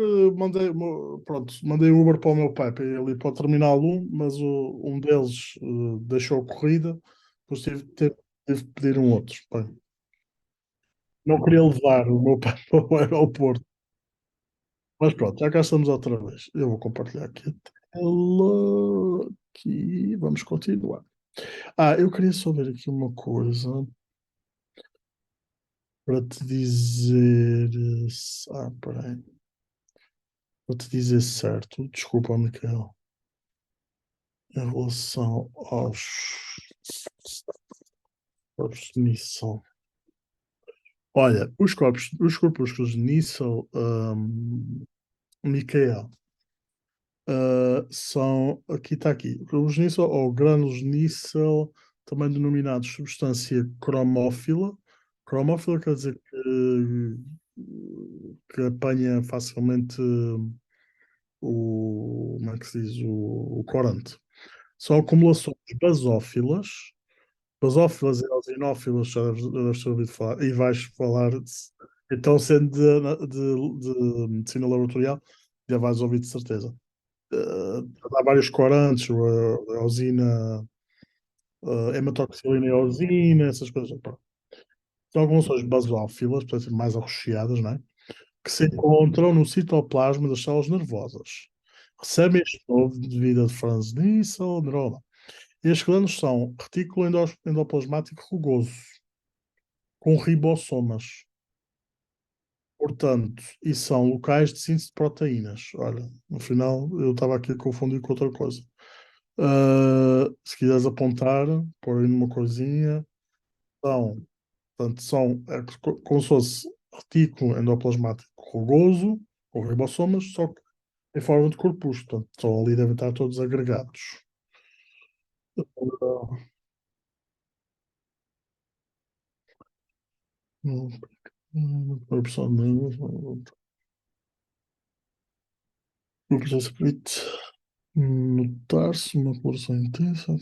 pronto, mandei o Uber para o meu pai, para ele ir para o Terminal 1, mas um deles deixou a corrida, depois tive que pedir um outro. Pá. Não queria levar o meu pai para o aeroporto. Mas pronto, já cá estamos outra vez. Eu vou compartilhar aqui a tela. Aqui, vamos continuar. Eu queria só ver aqui uma coisa. para te dizer. Peraí. Para te dizer certo, desculpa, Micael, em relação corpos de Nissel. Olha, os corpúsculos de Nissel, Micael, são. Aqui está aqui. Os Nissel, ou grânulos Nissel, também denominados substância cromófila. Cromófila quer dizer que apanha facilmente como é que se diz? O corante. São acumulações basófilas. Basófilas e eosinófilas, já deves ter ouvido falar, e vais falar, então, sendo de medicina laboratorial, já vais ouvir de certeza. Há vários corantes, a eosina, hematoxilina e eosina, essas coisas. Pá. São acumulações basófilas, portanto, mais arroxeadas, não é? Que se encontram no citoplasma das células nervosas. Recebem este nome devido a Franz Nissel, neurona. Estes grãos são retículo endoplasmático rugoso, com ribossomas, portanto, e são locais de síntese de proteínas. Olha, no final eu estava aqui a confundir com outra coisa. Se quiseres apontar, pôr aí numa coisinha, são, portanto, como se fosse retículo endoplasmático rugoso, com ribossomas, só que em forma de corpúsculo, portanto, só ali devem estar todos agregados. O processo permite notar-se uma coloração intensa.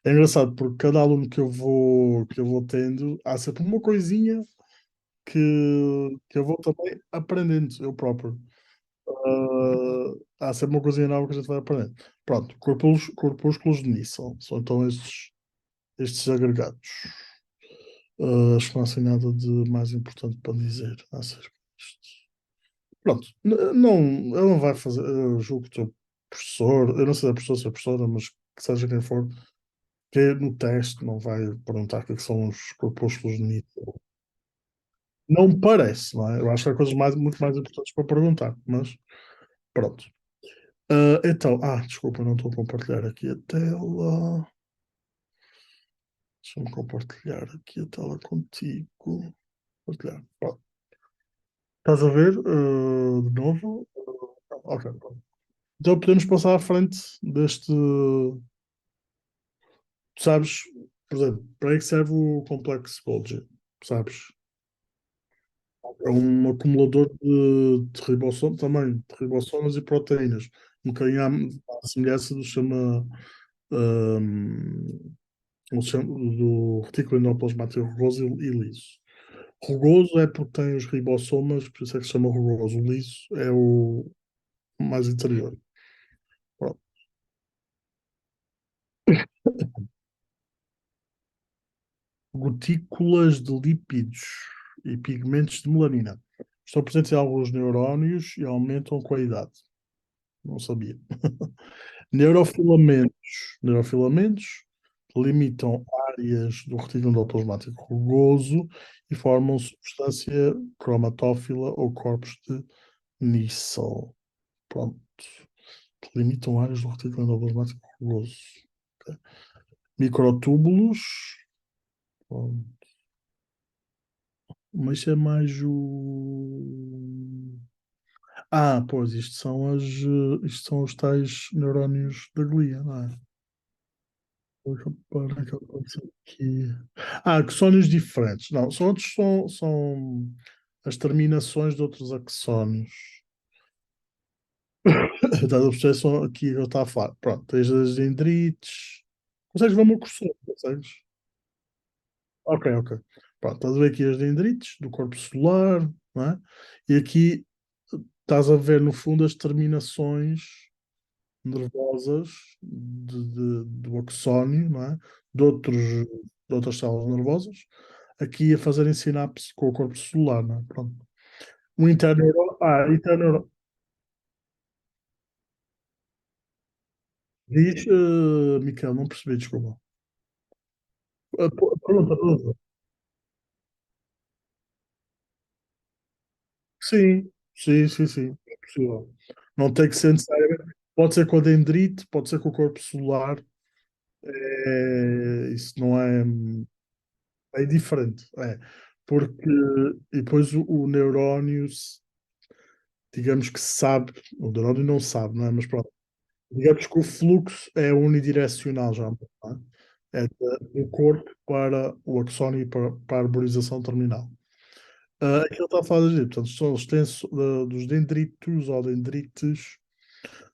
É engraçado porque cada aluno que eu vou tendo, há sempre uma coisinha que eu vou também aprendendo, eu próprio. Há sempre uma coisinha nova que a gente vai aprendendo. Pronto, corpúsculos de Nissel. São então estes agregados. Acho que não há assim nada de mais importante para dizer acerca disto. Pronto, não, ele não vai fazer. Eu julgo que o teu professor, eu não sei se é professor, se é professora, mas que seja quem for, que no teste não vai perguntar o que é que são os corpúsculos de Newton. Não me parece, não é? Eu acho que há coisas muito mais importantes para perguntar, mas pronto. Então, desculpa, não estou a compartilhar aqui a tela. Deixa-me compartilhar aqui a tela contigo. Partilhar. Pronto. Estás a ver, de novo? Ok, pronto. Então podemos passar à frente deste. Tu sabes, por exemplo, para que serve o complexo Golgi? Sabes? É um acumulador de ribossomas, também, de ribossomas e proteínas. Um bocadinho à semelhança hum, do retículo endoplasmático rugoso e liso. Rugoso é porque tem os ribossomas, por isso é que se chama rugoso. O liso é o mais interior. Pronto. Gotículas de lípidos e pigmentos de melanina. Estão presentes em alguns neurónios e aumentam com a idade. Não sabia. Neurofilamentos limitam áreas do retículo endoplasmático rugoso e formam substância cromatófila ou corpos de Nissel. Pronto. Limitam áreas do retículo endoplasmático rugoso. Ok. Microtúbulos. Pronto. Mas é mais o. Pois, isto são os tais neurónios da glia, não é? Vou reparar que aconteceu aqui. Axónios diferentes. Não, são as terminações de outros axónios. Estás a perceber? São aqui eu estava a falar. Pronto, tens as dendrites. Consegues ver o meu cursor? Consegues? Ok, ok. Pronto, estás a ver aqui as dendrites do corpo celular, não é? E aqui estás a ver, no fundo, as terminações nervosas do axónio, não é? De outras células nervosas, aqui a fazerem sinapse com o corpo celular, não é? Pronto. Um interneuron. Diz, Miquel, não percebi, desculpa. Pergunta, pergunta. Sim, sim, sim, sim. É possível. Não tem que ser necessariamente. Pode ser com a dendrite, pode ser com o corpo celular. Isso não é. É diferente. É. Porque. E depois o neurónio, digamos que sabe. O neurónio não sabe, não é? Mas pronto. Digamos que o fluxo é unidirecional já. Não é? É do corpo para o axónio e para a arborização terminal. Aquilo está a falar de, portanto, são dos dendritos ou dendrites,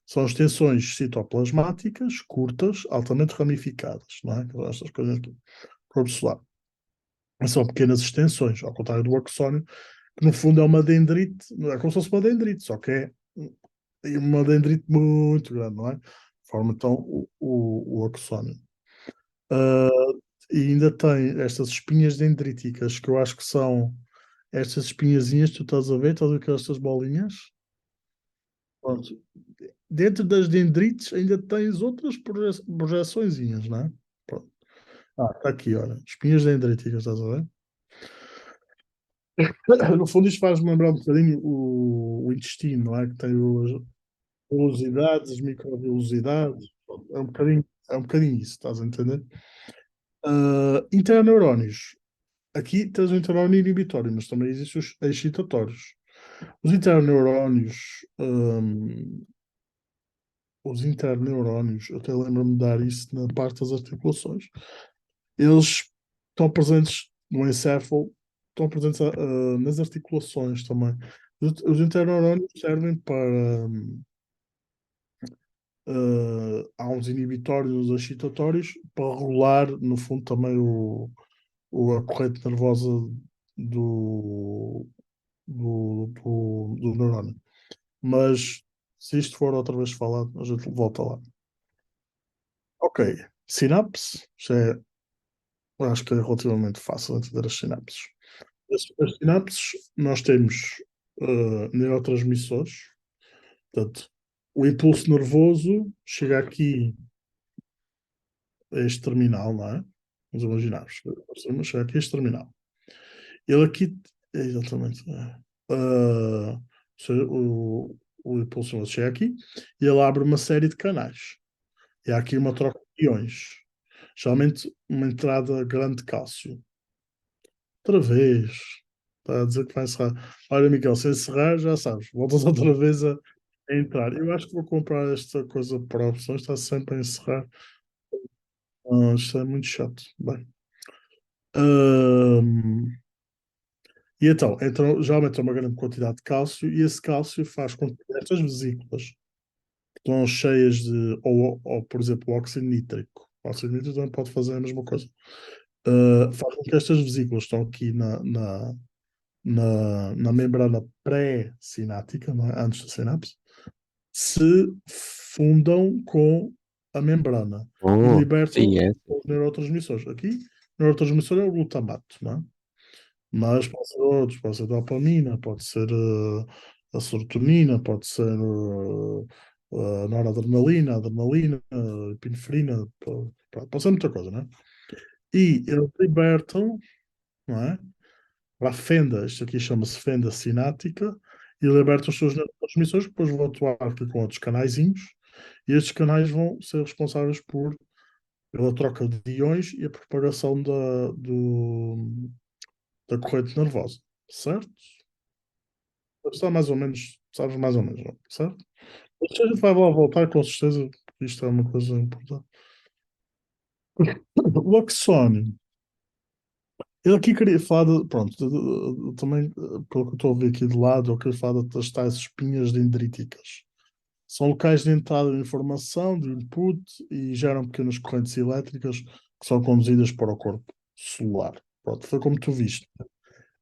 são extensões citoplasmáticas curtas, altamente ramificadas, não é? Estas coisas do corpo solar. São pequenas extensões, ao contrário do axónio, que no fundo é uma dendrite, é como se fosse uma dendrite, só que é uma dendrite muito grande, não é? Forma então o axónio. Ah, e ainda tem estas espinhas dendríticas, que eu acho que são estas espinhazinhas que tu estás a ver, todas aquelas bolinhas. Pronto. Dentro das dendrites ainda tens outras projeçõezinhas, não é? Pronto. Está aqui, olha. Espinhas dendríticas, estás a ver? No fundo, isto faz-me lembrar um bocadinho o intestino, não é? Que tem as velocidades, as microvelocidades. É um bocadinho isso, estás a entender? Interneurónios. Aqui tens o interneurónio inibitório, mas também existem os excitatórios. Os interneurónios, os interneurónios, eu até lembro-me de dar isso na parte das articulações. Eles estão presentes no encéfalo, estão presentes nas articulações também. Os interneurónios servem para. Há uns inibitórios, uns excitatórios, para regular, no fundo, também a corrente nervosa do, do neurónio. Mas se isto for outra vez falado, a gente volta lá. Ok, sinapse, eu acho que é relativamente fácil entender as sinapses. As sinapses, nós temos neurotransmissores, portanto, o impulso nervoso chega aqui a este terminal, não é? Vamos imaginar, chega aqui a este terminal. Ele aqui, exatamente, o impulso nervoso chega aqui e ele abre uma série de canais. E há aqui uma troca de íons. Geralmente uma entrada grande de cálcio. Outra vez. Está a dizer que vai encerrar. Olha, Miguel, se encerrar, já sabes, voltas outra vez a entrar. Eu acho que vou comprar esta coisa por opções, está sempre a encerrar. Isto é muito chato. Bem. Ahm, e então, geralmente é uma grande quantidade de cálcio, e esse cálcio faz com que estas vesículas que estão cheias de, ou por exemplo, o óxido nítrico. O óxido nítrico também pode fazer a mesma coisa. Faz com que estas vesículas estão aqui na membrana pré-sináptica, não é? Antes da sinapse, se fundam com a membrana e Oh, libertam sim, é. os neurotransmissores. Aqui, o neurotransmissor é o glutamato, não é? Mas pode ser outros, pode ser a dopamina, pode ser a serotonina, pode ser a noradrenalina, a adrenalina, a epinefrina, pode ser muita coisa, não é? E eles libertam, não é? Para a fenda, isto aqui chama-se fenda sináptica, e liberta os seus neurotransmissores, depois vão atuar aqui com outros canaizinhos, e estes canais vão ser responsáveis pela troca de íons e a propagação da corrente nervosa, certo? Está mais ou menos, sabes mais ou menos, não? Certo? Mas a gente vai lá voltar com certeza, porque isto é uma coisa importante. O axónio. Eu aqui queria falar pronto, também, pelo que eu estou a ver aqui de lado, eu queria falar das tais espinhas dendríticas. São locais de entrada de informação, de input, e geram pequenas correntes elétricas que são conduzidas para o corpo celular. Pronto, foi como tu viste.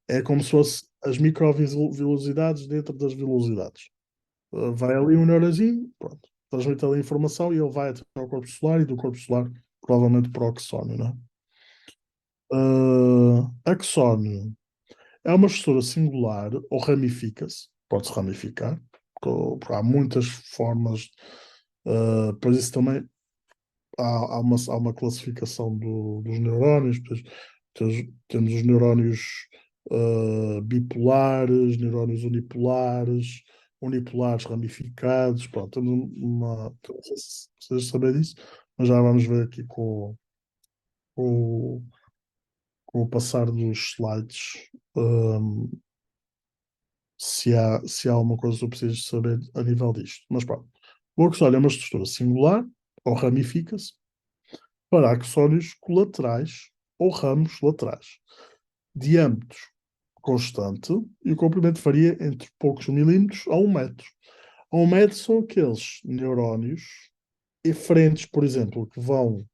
É como se fosse as microvelocidades dentro das velocidades. Vai ali um neurozinho, pronto, transmite ali a informação e ele vai até ao corpo celular, e do corpo celular provavelmente para o axónio, não é? Axónio é uma estrutura singular ou ramifica-se, pode-se ramificar, há muitas formas, pois isso também há uma classificação dos neurónios, pois temos os neurónios bipolares, neurónios unipolares, unipolares ramificados. Pronto, temos uma. Não sei se precisas saber disso, mas já vamos ver aqui com, com o passar dos slides, se há alguma coisa que eu preciso saber a nível disto. Mas pronto, o axónio é uma estrutura singular, ou ramifica-se, para axónios colaterais ou ramos laterais. Diâmetro constante e o comprimento varia entre poucos milímetros a 1 metro. A 1 metro são aqueles neurónios eferentes, por exemplo, que vão.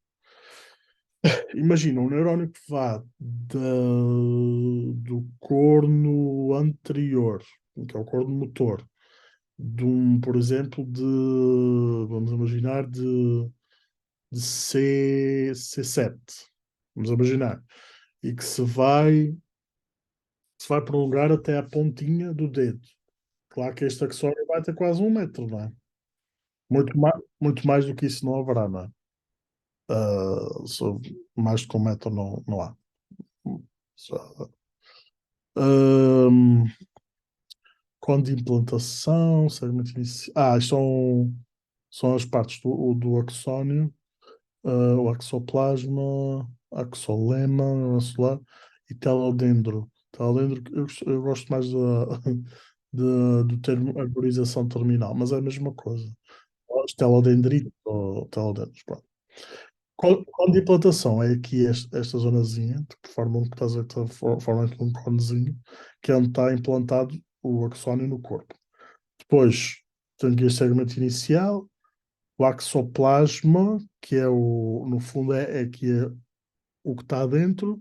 Imagina um neurónio que vá do corno anterior, que é o corno motor, por exemplo, vamos imaginar, de C7. Vamos imaginar. E que se vai prolongar até a pontinha do dedo. Claro que este acessório vai ter quase 1 metro, não é? Muito mais do que isso não haverá, não é? Mais do que 1 metro não há. Só- Ahm, Quando de implantação, segmento inicial. Isto são as partes do axónio, o axoplasma, axolema, neuron celular e telodendro. Telodendro, eu gosto mais do termo arborização terminal, mas é a mesma coisa. Os telodendritos ou telodendros, pronto. Cone de implantação é aqui esta zonazinha, que forma, que estás a ver, forma aqui um conezinho, que é onde está implantado o axónio no corpo. Depois tem aqui este segmento inicial, o axoplasma, que é no fundo é que é o que está dentro,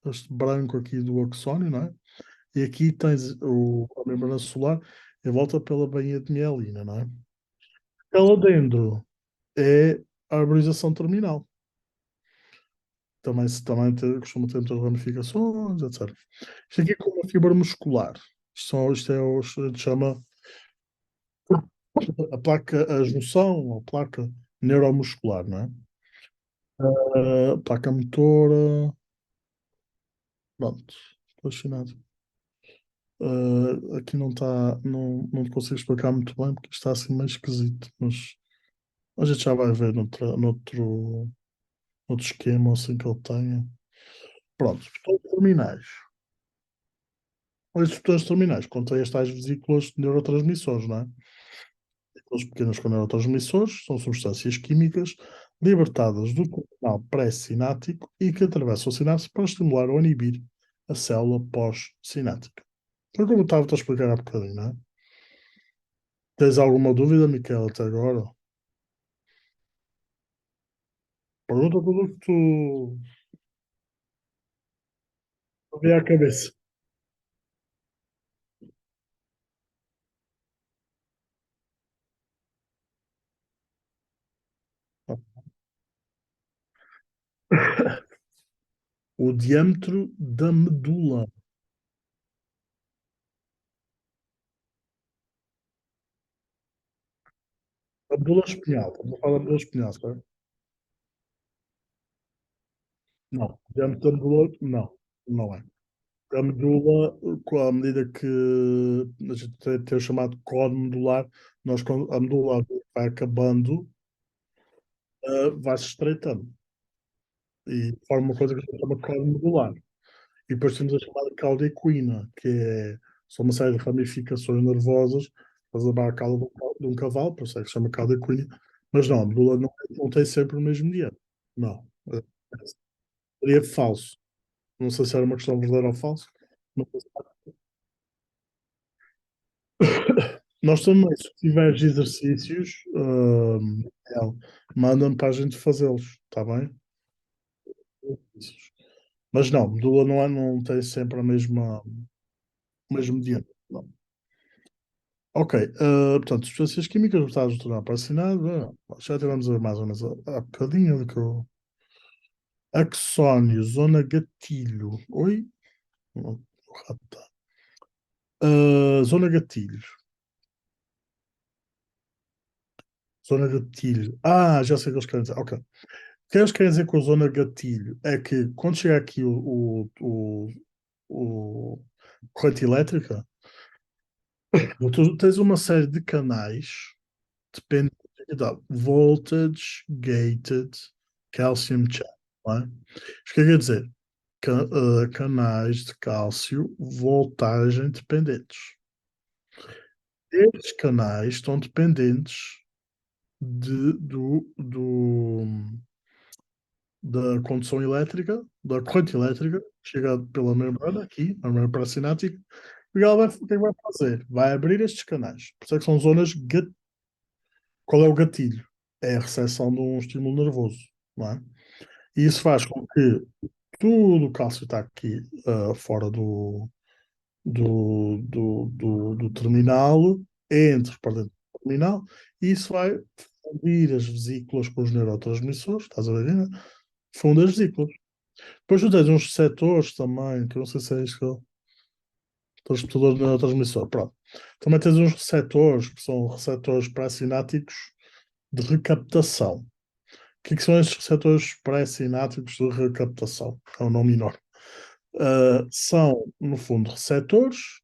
este branco aqui do axónio, não é? E aqui tens a membrana solar em volta pela bainha de mielina, não é? Ela dentro é a arborização terminal. Também costuma ter muitas ramificações, etc. Isto aqui é como uma fibra muscular. Isto é o que a gente chama a junção, a placa neuromuscular, não é? Placa motora, pronto, fascinado. Aqui não está, não te consigo explicar muito bem porque está assim meio esquisito, mas a gente já vai ver noutro esquema assim que ele tenha. Pronto, botões terminais. Os botões terminais contêm as tais vesículas de neurotransmissores, não é? Aqueles pequenos com neurotransmissores são substâncias químicas libertadas do canal pré-sináptico e que atravessam a sinapse para estimular ou inibir a célula pós-sináptica. Então, como eu estava a explicar há bocadinho, não é? Tens alguma dúvida, Miquel, até agora? Pergunta tudo o que tu vier à cabeça. O diâmetro da medula. A medula espinhal. Estamos a falar da medula espinhal, certo? Não. O diâmetro da medula, não. Não é. A medula, com a medida que a gente tem o chamado cone medular, quando a medula vai acabando, vai-se estreitando. E forma uma coisa que a gente chama cone medular. E depois temos a chamada cauda equina, são uma série de ramificações nervosas, faz a cauda de um cavalo, por isso é que se chama cauda equina. Mas não, a medula não tem sempre o mesmo diâmetro. Não. É, Seria falso. Não sei se era uma questão verdadeira ou falsa. Mas nós também, se tiveres exercícios, Miguel, manda-me para a gente fazê-los, está bem? Mas não, medula não tem sempre o mesmo diâmetro. Não. Ok, portanto, substâncias químicas voltadas a tornar paracinado, já tivemos mais ou menos há bocadinho do que eu. Axónio, zona gatilho. Oi? Não, rata. Zona gatilho. Zona gatilho. Já sei o que eles querem dizer. Ok. O que eles querem dizer com a zona gatilho é que quando chega aqui corrente elétrica, tu tens uma série de canais dependendo da voltage gated calcium channel, não é? Isto quer dizer? Canais de cálcio voltagem dependentes. Estes canais estão dependentes da condução elétrica, da corrente elétrica, chegada pela membrana, aqui, a membrana parassinática, e o que é que vai fazer? Vai abrir estes canais. Por isso é que são zonas. Qual é o gatilho? É a recepção de um estímulo nervoso, não é? E isso faz com que tudo o cálcio está aqui fora do terminal, entre para dentro do terminal, e isso vai fundir as vesículas com os neurotransmissores, estás a ver, né? Funde as vesículas. Depois tu tens uns receptores também, que eu não sei se é isso que eu... Transportadores de neurotransmissor, pronto. Também tens uns receptores, que são receptores pré-sinápticos de recaptação. O que são estes receptores pré-sinápticos de recaptação? É um nome enorme. São, no fundo, receptores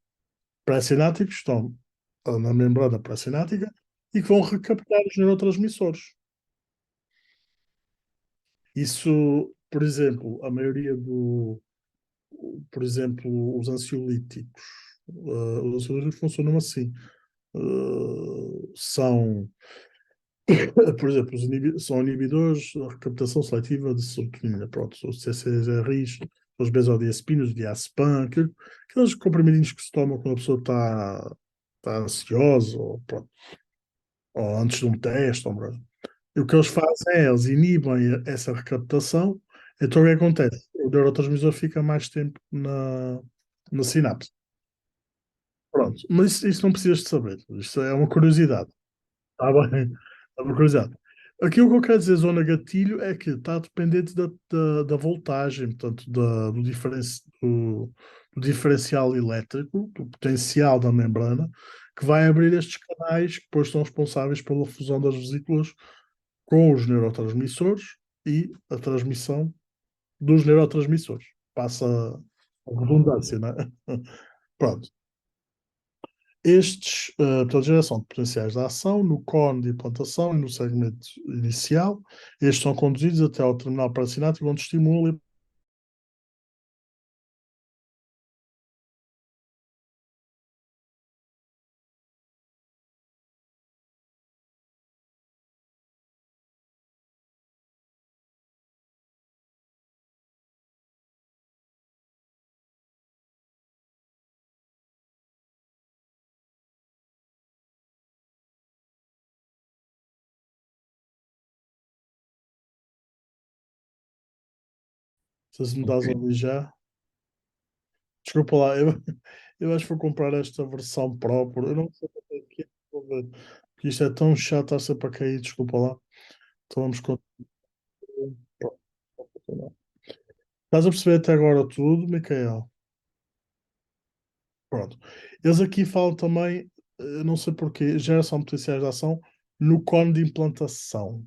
pré-sinápticos, estão na membrana pré-sináptica e que vão recaptar os neurotransmissores. Isso, por exemplo, a maioria por exemplo, os ansiolíticos. Os ansiolíticos funcionam assim. São, por exemplo, são inibidores da recaptação seletiva de serotonina. Pronto, os CCRIs, os benzodiazepinas, o diazepam, aqueles comprimidinhos que se tomam quando a pessoa está ansiosa ou, pronto, ou antes de um teste. E o que eles fazem é, eles inibem essa recaptação, então o que acontece? O neurotransmissor fica mais tempo na sinapse. Pronto, mas isso não precisas de saber, isto é uma curiosidade. Está bem, é uma curiosidade. Aquilo que eu quero dizer, zona gatilho, é que está dependente da voltagem, portanto, do diferencial elétrico, do potencial da membrana, que vai abrir estes canais que depois são responsáveis pela fusão das vesículas com os neurotransmissores e a transmissão dos neurotransmissores. Passa a redundância, não é? Pronto. Estes, portanto, geração de potenciais de ação no cone de implantação e no segmento inicial. Estes são conduzidos até ao terminal parasinático, onde estimulam. Se me estás a Ok. ouvir já. Desculpa lá, eu acho que vou comprar esta versão Pro. Eu não sei para que é, vou ver, porque isto é tão chato, está sempre a cair. Desculpa lá. Então vamos continuar. Estás a perceber até agora tudo, Micael? Pronto. Eles aqui falam também, não sei porquê, geração de potenciais de ação no cone de implantação.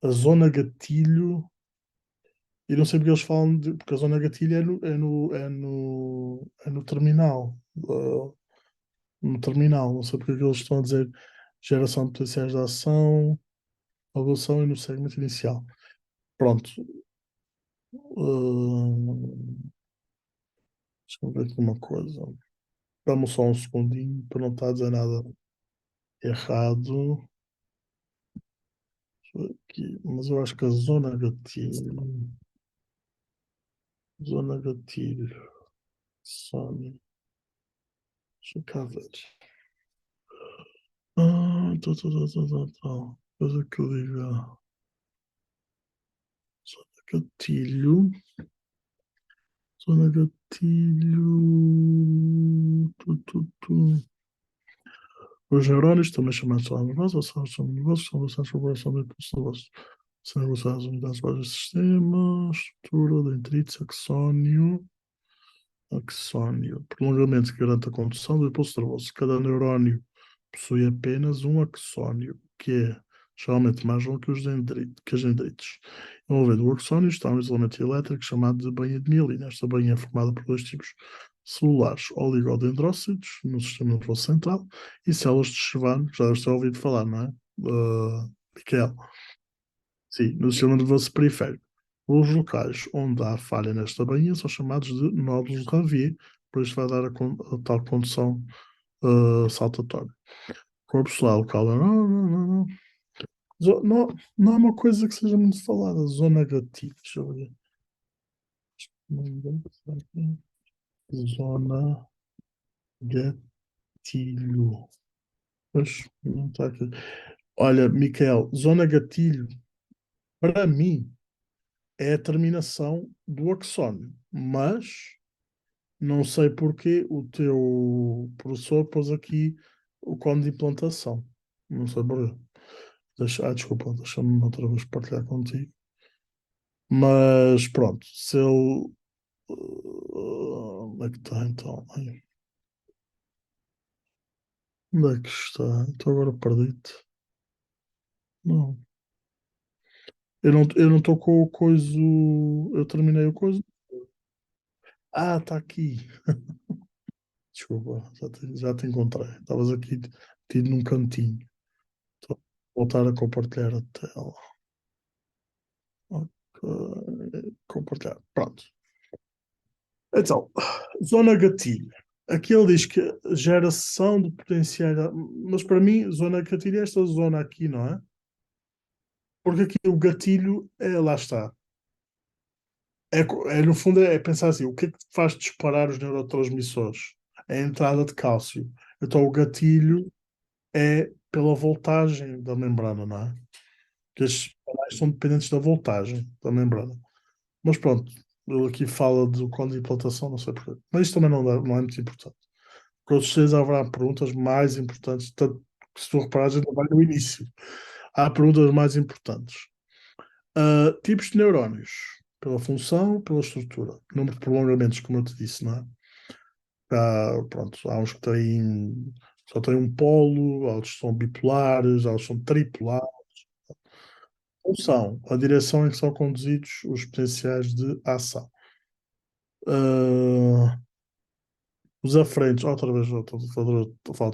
A zona gatilho, e não sei porque eles falam porque a zona gatilho é no terminal. No terminal, não sei porque é que eles estão a dizer geração de potenciais de ação, avaliação e no segmento inicial. Pronto. Deixa eu ver aqui uma coisa. Dá-me só um segundinho para não estar a dizer nada errado. Aqui, mas eu acho que a zona gatilho. Zona gatilho. Sony. Deixa eu cá ver. Tá. Coisa que liga. Zona gatilho. Zona gatilho. Os neurónios, também chamados de nervosos, são nervosos, são relacionados com a população do impulso nervoso. São relacionadas às unidades básicas do sistema, estrutura, dendrites, axónio. Prolongamento que garante a condução do impulso nervoso. Cada neurónio possui apenas um axónio, que é geralmente mais longo que que as dendrites. Envolvendo o axónio está um isolamento elétrico chamado de bainha de mielina. Esta bainha é formada por dois tipos celulares, oligodendrócitos, no sistema nervoso central, e células de Schwann, já deves ter ouvido falar, não é? Miquel. Sim, no sistema nervoso periférico. Os locais onde há falha nesta bainha são chamados de nódulos de Ravier, por isso vai dar a tal condução saltatória. Corpo solar local. Não. Não, não é uma coisa que seja muito falada. Zona gatilho. Deixa eu ver. Zona gatilho. Pois, não está aqui. Olha, Miquel, zona gatilho, para mim, é a terminação do axónio, mas não sei porque o teu professor pôs aqui o código de implantação. Não sei porquê. Desculpa, deixa-me outra vez partilhar contigo. Mas pronto, se ele. Onde é que está então? Ai, onde é que está? Então agora perdi-te. Não. Eu não estou com o coiso. Eu terminei o coiso. Ah, está aqui. Desculpa, já te encontrei. Estavas aqui tido num cantinho. Estou a voltar a compartilhar a tela. Ok, compartilhar. Pronto. Então, zona gatilho. Aqui ele diz que geração de potenciais. Mas para mim, zona gatilho é esta zona aqui, não é? Porque aqui o gatilho lá está. No fundo, é pensar assim: o que é que faz disparar os neurotransmissores? É a entrada de cálcio. Então, o gatilho é pela voltagem da membrana, não é? Que estes canais são dependentes da voltagem da membrana. Mas pronto, ele aqui fala do código de implantação, não sei porquê. Mas isto também não é muito importante. Com certeza haverá perguntas mais importantes, tanto que se tu reparares, ainda vai no início. Há perguntas mais importantes. Tipos de neurónios, pela função, pela estrutura. Número de prolongamentos, como eu te disse, não é? Pronto, há uns que só têm um polo, outros são bipolares, outros são tripolares. Função, a direção em que são conduzidos os potenciais de ação. Os aferentes, outra vez, outra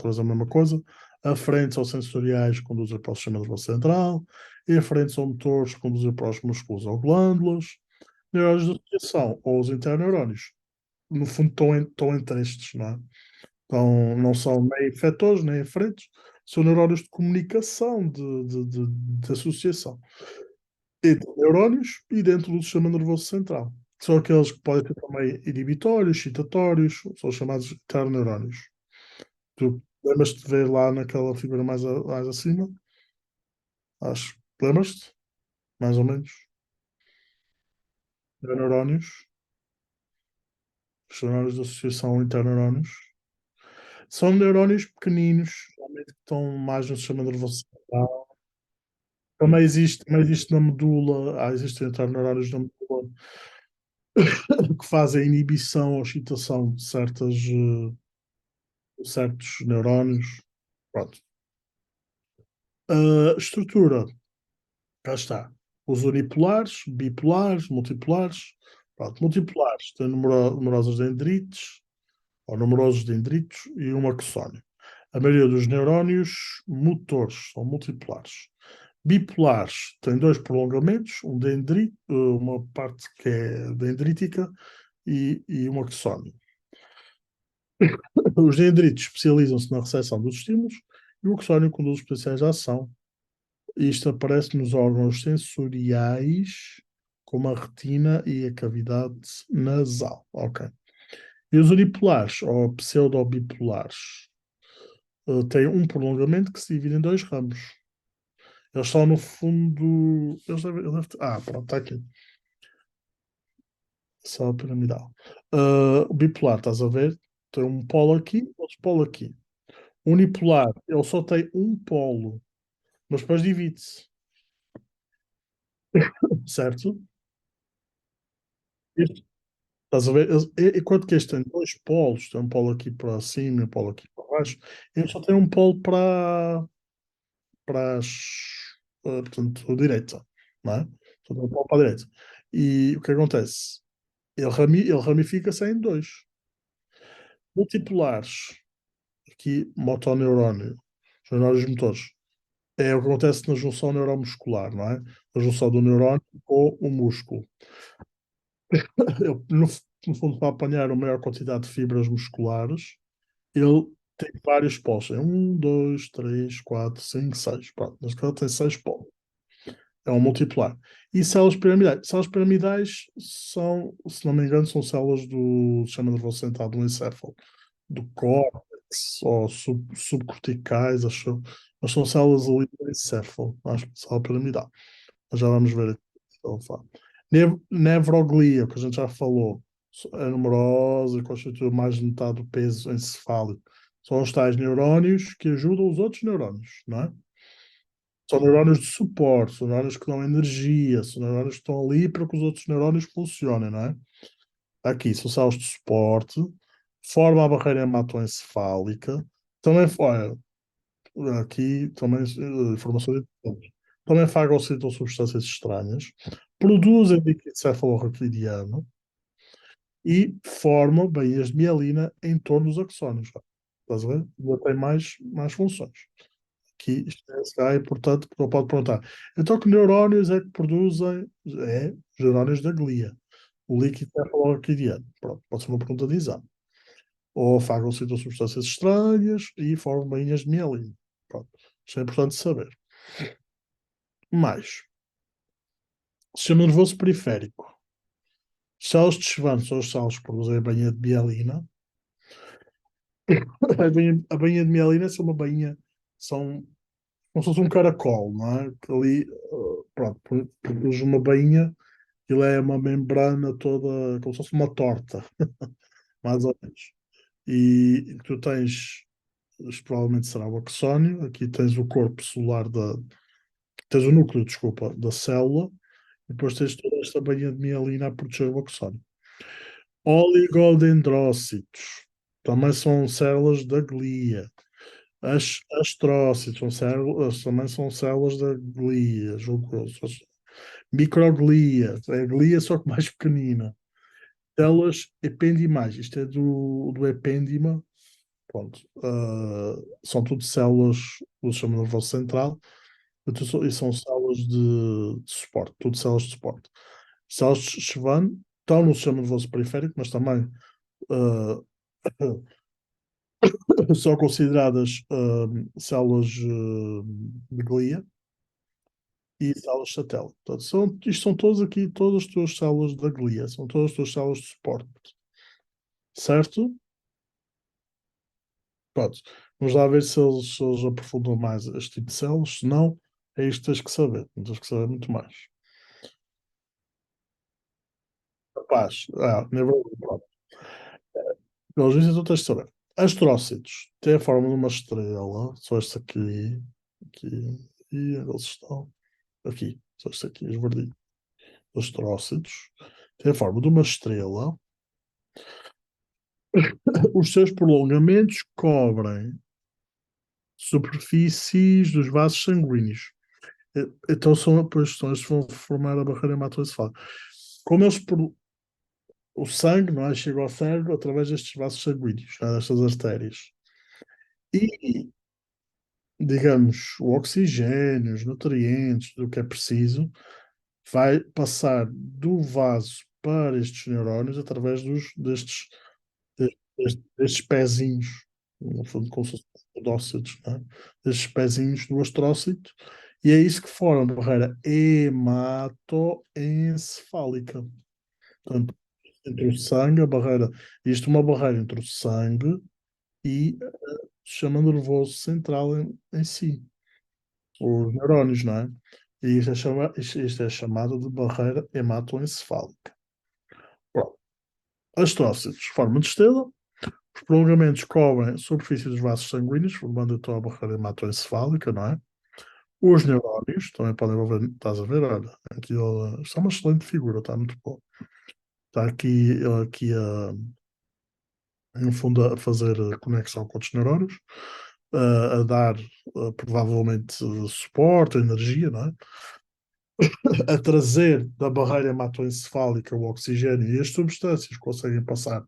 vez a mesma coisa. Aferentes são sensoriais, que conduzem para o sistema nervoso central. E aferentes são motores, que conduzem para os músculos ou glândulas. Neurónios de associação, ou os interneurónios. No fundo, estão entre estes, não é? Então, não são nem efetores, nem aferentes. São neurónios de comunicação, de associação. Entre neurónios e dentro do sistema nervoso central. São aqueles que podem ter também inibitórios, excitatórios, são chamados interneurónios. Tu lembras-te de ver lá naquela figura mais acima? Acho. Lembras-te? Mais ou menos. Neurónios. Os neurónios de associação interneurónios. São neurónios pequeninos, realmente que estão mais no sistema nervoso central. Também existe na medula, existem interneurónios na medula que fazem inibição ou excitação de certos neurónios. Pronto. Estrutura, cá está. Os unipolares, bipolares, multipolares. Pronto, multipolares têm numerosas dendrites, ou numerosos dendritos, e um axónio. A maioria dos neurónios motores são multipolares. Bipolares têm dois prolongamentos, um dendrito, uma parte que é dendrítica e um axónio. Os dendritos especializam-se na recepção dos estímulos e o axónio conduz os potenciais de ação. Isto aparece nos órgãos sensoriais, como a retina e a cavidade nasal. Ok. E os unipolares, ou pseudobipolares, têm um prolongamento que se divide em dois ramos. Eles são, no fundo. Pronto, está aqui. Sala piramidal. O bipolar, estás a ver? Tem um polo aqui, outro polo aqui. Unipolar, ele só tem um polo, mas depois divide-se, certo? Estás a ver? Enquanto que este tem dois polos, tem um polo aqui para cima e um polo aqui para baixo, ele só tem um polo para as portanto, direita, não é? Portanto, ele para a direita. E o que acontece? Ele ramifica-se em dois. Multipolares, aqui, motoneurónio, os neurónios motores, é o que acontece na junção neuromuscular, não é? A junção do neurónio com o músculo. Ele, no fundo, para apanhar a maior quantidade de fibras musculares, ele tem vários polos. É 1, 2, 3, 4, 5, 6. Pronto, neste caso tem 6 polos. É um multipolar. E células piramidais. Células piramidais são, se não me engano, são células do sistema nervoso central, do encéfalo, do córtex, ou subcorticais, acho. Mas são células ali do encéfalo, acho que célula piramidal. Mas já vamos ver aqui. Nevroglia, que a gente já falou, é numerosa e constitui mais de metade do peso encefálico. São os tais neurónios que ajudam os outros neurónios, não é? São neurónios de suporte, são neurónios que dão energia, são neurónios que estão ali para que os outros neurónios funcionem, não é? Aqui são células de suporte, forma a barreira hematoencefálica, também, olha, aqui também informações importantes. Também fagocitam substâncias estranhas, produzem líquido cefalorraquidiano e formam baías de mielina em torno dos axónios. Estás a ver? Ainda tem mais funções. Aqui isto é importante porque ele pode perguntar. Então, que neurónios é que produzem? É os neurónios da glia. O líquido cefalorraquidiano. Pronto, pode ser uma pergunta de exame. Ou fagocitam substâncias estranhas e formam bainhas de mielina. Pronto. Isto é importante saber. Mais. Sistema nervoso periférico. Células de Schwann são as células que produzem a bainha de mielina. A bainha de mielina é uma bainha, são como se fosse um caracol, não é? Que ali, pronto, produz uma bainha, ele é uma membrana toda, como se fosse uma torta, mais ou menos. E tu tens, isto provavelmente será o axónio, aqui tens o corpo celular tens o núcleo, desculpa, da célula, e depois tens toda esta bainha de mielina a proteger o axónio. Oligodendrócitos, também são células da glia. As astrócitos são células, também são células da glia, julgo eu. Microglia, é a glia só que mais pequenina. Células ependimais, isto é do epêndima, pronto. São tudo células do sistema nervoso central e são células de suporte, tudo células de suporte. Células de Schwann estão no sistema nervoso periférico, mas também são consideradas células de glia e células satélite. Portanto, isto são todas aqui, todas as tuas células da glia, são todas as tuas células de suporte. Certo? Pronto. Vamos lá ver se eles aprofundam mais este tipo de células. Se não, é isto que tens que saber. Tens que saber muito mais. Capaz. Pronto. Pelos vistos, tu tens de saber. Astrócitos têm a forma de uma estrela. Só este aqui. Aqui. E eles estão. Aqui. Só este aqui, os verdinhos. Astrócitos têm a forma de uma estrela. Os seus prolongamentos cobrem superfícies dos vasos sanguíneos. Então são estes que vão formar a barreira hematoencefálica. Como o sangue, não é, chega ao cérebro através destes vasos sanguíneos, não é, destas artérias. E, digamos, o oxigênio, os nutrientes, do que é preciso, vai passar do vaso para estes neurónios através destes pezinhos, no fundo, como se fossem podócitos, não é? Destes pezinhos do astrócito, e é isso que forma a barreira hematoencefálica. Portanto, entre o sangue, a barreira, isto é uma barreira entre o sangue e o sistema nervoso central em si, os neurónios, não é? E isto é chamado de barreira hematoencefálica. Pronto. Astrócitos, forma de estrela. Os prolongamentos cobrem a superfície dos vasos sanguíneos, formando então a barreira hematoencefálica, não é? Os neurónios também podem envolver, estás a ver? Olha, aqui, está uma excelente figura, está muito bom. Está aqui no fundo, a fazer a conexão com os neurónios. a dar provavelmente suporte, energia, não é? A trazer da barreira hematoencefálica o oxigênio e as substâncias que conseguem passar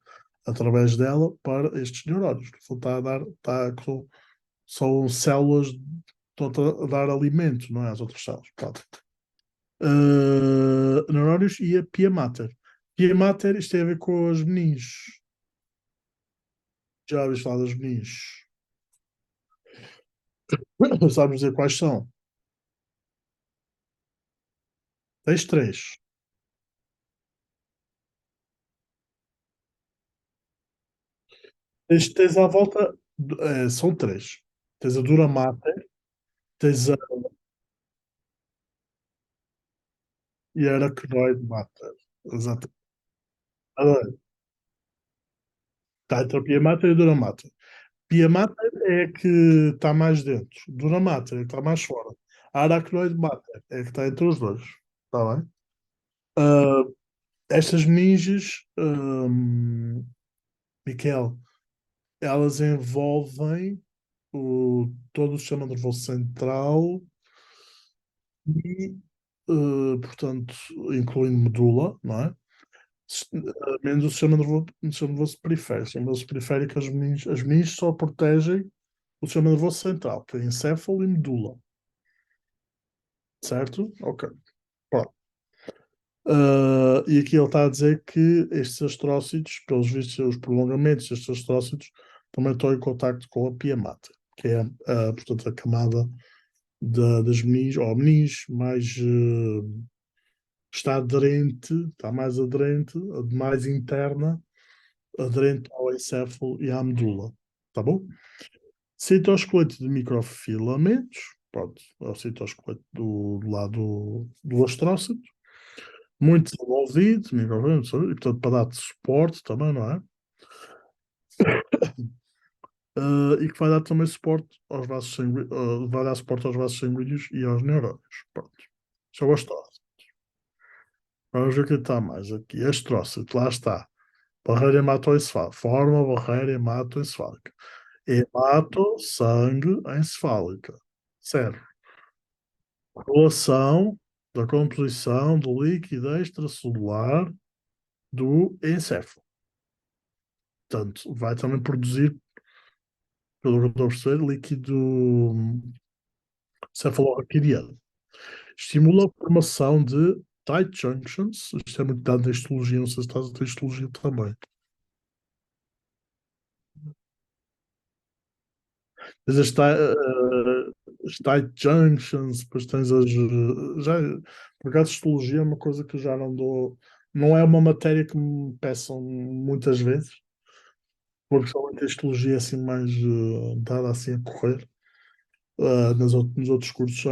através dela para estes neurónios. Está a dar, são células que estão a dar alimento, não é? Às outras células. Pronto. Neurónios e a pia mater. Pia mater, isto tem a ver com as meninges. Já ouviste falar das meninges? Sabes dizer quais são? Tens três. Tens à volta, são três. Tens a dura mater, tens a aracnoide mater. Exato. Agora, está entre a pia mater e a dura mater. Pia mater é a que está mais dentro. Dura mater é que está mais fora. A aracnoide mater é que está entre os dois. Está bem? Ah, estas meninges, Miquel, elas envolvem todo o sistema nervoso central e, portanto, incluindo medula, não é? Menos o sistema nervoso periférico. O sistema nervoso periférico, as meninges só protegem o sistema nervoso central, que é encéfalo e medula. Certo? Ok. Pronto. E aqui ele está a dizer que estes astrócitos, pelos vistos, os prolongamentos destes astrócitos, também estão em contacto com a pia mater, que é, portanto, a camada das meninges, ou meninges mais está aderente, está mais aderente, mais interna, aderente ao encéfalo e à medula. Tá bom? Citoesqueleto de microfilamentos, pronto, é o citoesqueleto do lado do astrócito, muito desenvolvido, microfilamentos, e portanto para dar suporte também, não é? E que vai dar também suporte aos vasos sanguíneos, vai dar suporte aos vasos sanguíneos e aos neurónios. Pronto. Isso é o astrócito. Vamos ver o que está mais aqui. Astrócito, lá está. Barreira hematoencefálica. Forma barreira hematoencefálica. Hemato, sangue encefálica. Certo. Relação da composição do líquido extracelular do encéfalo. Portanto, vai também produzir, pelo que eu estou a perceber, líquido cefalorraquidiano. Estimula a formação de tight junctions. Isto é muito dado na histologia, não sei se estás a ter histologia também. Tens as tight junctions, depois tens por acaso, histologia é uma coisa que eu já não dou. Não é uma matéria que me peçam muitas vezes, porque somente a histologia é assim mais dada assim a correr. Nos outros cursos,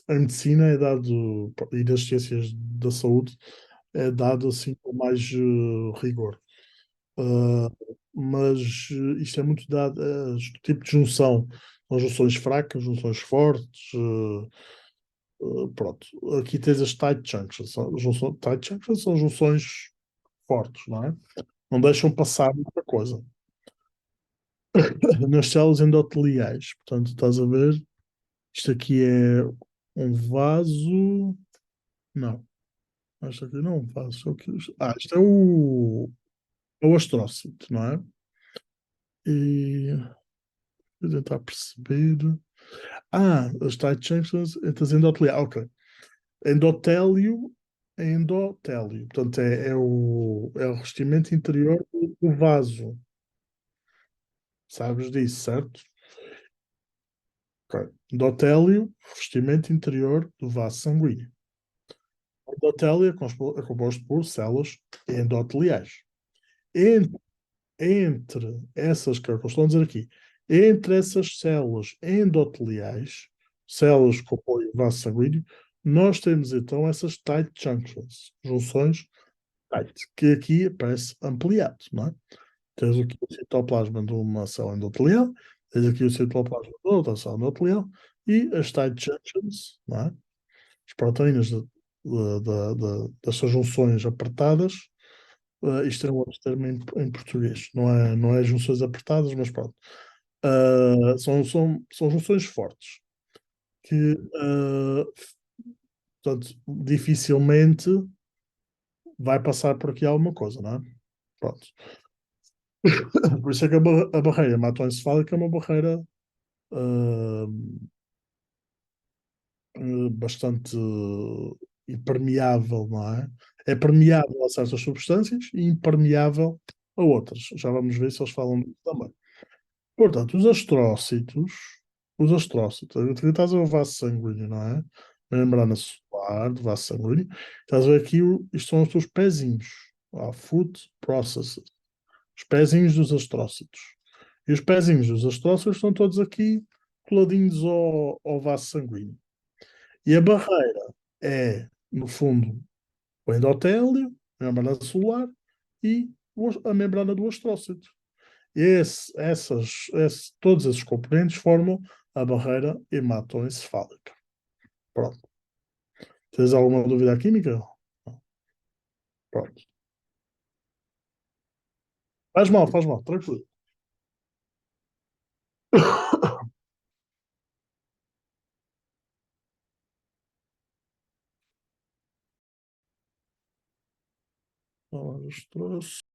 em medicina é dado, e das ciências da saúde, é dado assim com mais rigor. Uh, mas isto é muito dado, tipo de junção. São junções fracas, junções fortes. Pronto, aqui tens as tight junctions. Tight junctions são junções fortes, não é? Não deixam passar muita coisa. Nas células endoteliais, portanto, estás a ver, isto aqui é um vaso. Não, isto aqui não é um vaso. Isto é o astrócito, não é? E vou tentar perceber. As tight junctions entre as endoteliais. Ok. Endotélio é endotélio. Portanto, é o revestimento interior do vaso. Sabes disso, certo? Ok. Endotélio, revestimento interior do vaso sanguíneo. O endotélio é composto por células endoteliais. Entre, entre essas, que é o que eu estou a dizer aqui, entre essas células endoteliais, células que compõem o vaso sanguíneo, nós temos então essas tight junctions, junções tight, que aqui aparece ampliado, não é? Tens aqui o citoplasma de uma célula endotelial, tens aqui o citoplasma de outra célula endotelial e as tight junctions, não é? As proteínas destas junções apertadas. Isto é um outro termo em português, não é junções apertadas, mas pronto. São junções fortes que, portanto, dificilmente vai passar por aqui alguma coisa, não é? Pronto. Por isso é que a barreira hematoencefálica é uma barreira ah, bastante impermeável, não é? É permeável a certas substâncias e impermeável a outras. Já vamos ver se eles falam disso também. Portanto, aqui estás a ver o vaso sanguíneo, não é? A membrana celular do vaso sanguíneo. Estás a ver aqui, isto são os teus pezinhos. Foot processes. Os pezinhos dos astrócitos. E os pezinhos dos astrócitos estão todos aqui coladinhos ao vaso sanguíneo. E a barreira é, no fundo, o endotélio, a membrana celular e a membrana do astrócito. Todos esses componentes formam a barreira hematoencefálica. Pronto. Tens alguma dúvida aqui, Miguel? Pronto. Faz mal, tranquilo. Astrócito.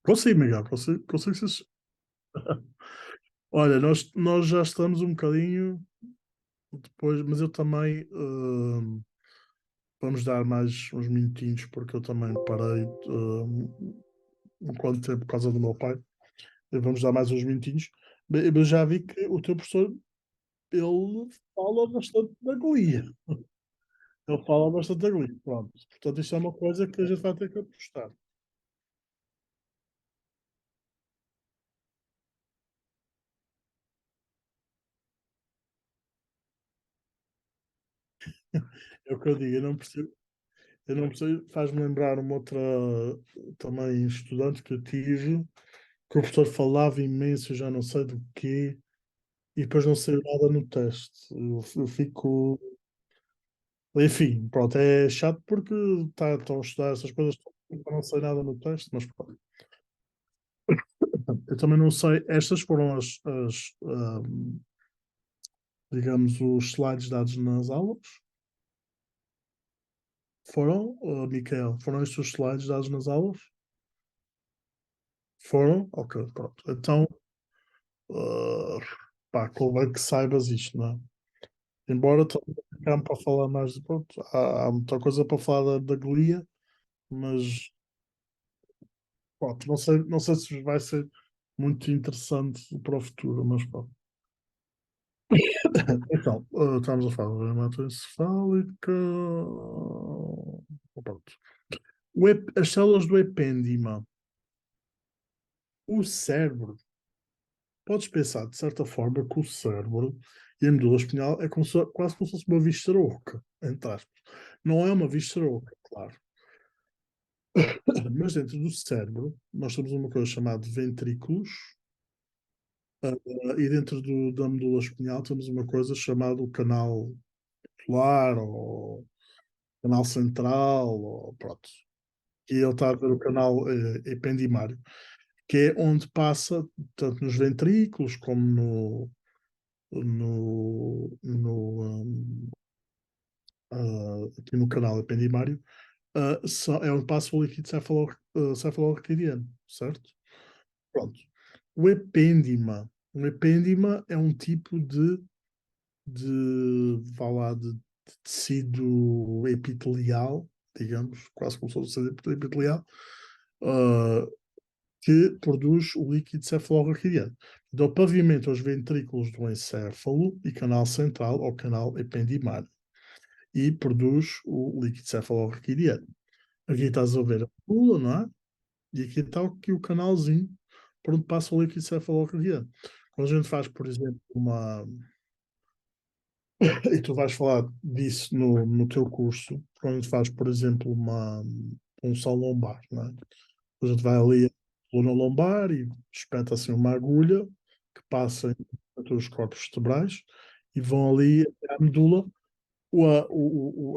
Consigo, Miguel, consigo ser. Olha, nós já estamos um bocadinho depois, mas eu também vamos dar mais uns minutinhos, porque eu também parei enquanto tempo por causa do meu pai. Vamos dar mais uns minutinhos. Eu já vi que o teu professor ele fala bastante da glia. Ele fala bastante da glia. Pronto. Portanto, isto é uma coisa que a gente vai ter que apostar. É o que eu digo, eu não percebo, faz-me lembrar uma outra também estudante que eu tive, que o professor falava imenso, eu já não sei do quê, e depois não saiu nada no teste. Eu fico. Enfim, pronto, é chato porque estão a estudar essas coisas e não sei nada no teste, mas pronto. Eu também não sei, estas foram digamos, os slides dados nas aulas. Foram, Micael, foram estes os slides dados nas aulas? Foram? Ok, pronto. Então, uh, pá, convém que saibas isto, não é? Embora também tenha para falar mais, pronto, há muita coisa para falar da glia, mas pronto, não sei se vai ser muito interessante para o futuro, mas pronto. Então, estamos a falar da hematoencefálica. Pronto. As células do epêndima. O cérebro. Podes pensar, de certa forma, que o cérebro e a medula espinhal é quase como se fosse uma víscera oca, entre aspas. Não é uma víscera oca, claro. Mas dentro do cérebro, nós temos uma coisa chamada ventrículos, e dentro da medula espinhal temos uma coisa chamada o canal polar, ou canal central, ou pronto. E ele está a ver o canal ependimário, que é onde passa, tanto nos ventrículos como aqui no canal ependimário, é onde passa o líquido cefalorraquidiano, certo? Pronto. O epêndima é um tipo vá lá, de tecido epitelial, digamos, quase como se fosse um tecido epitelial, ah, que produz o líquido cefalorraquidiano. Então, pavimenta os ventrículos do encéfalo e canal central ou canal ependimário e produz o líquido cefalorraquidiano. Aqui estás a ver a pula, não é? E aqui está aqui o canalzinho por onde passa o líquido cefalorraquidiano. Quando a gente faz, por exemplo, E tu vais falar disso no teu curso, quando tu fazes, por exemplo, uma punção lombar, não é? A gente vai ali a coluna lombar e espeta assim uma agulha que passa entre os corpos vertebrais e vão ali até à medula.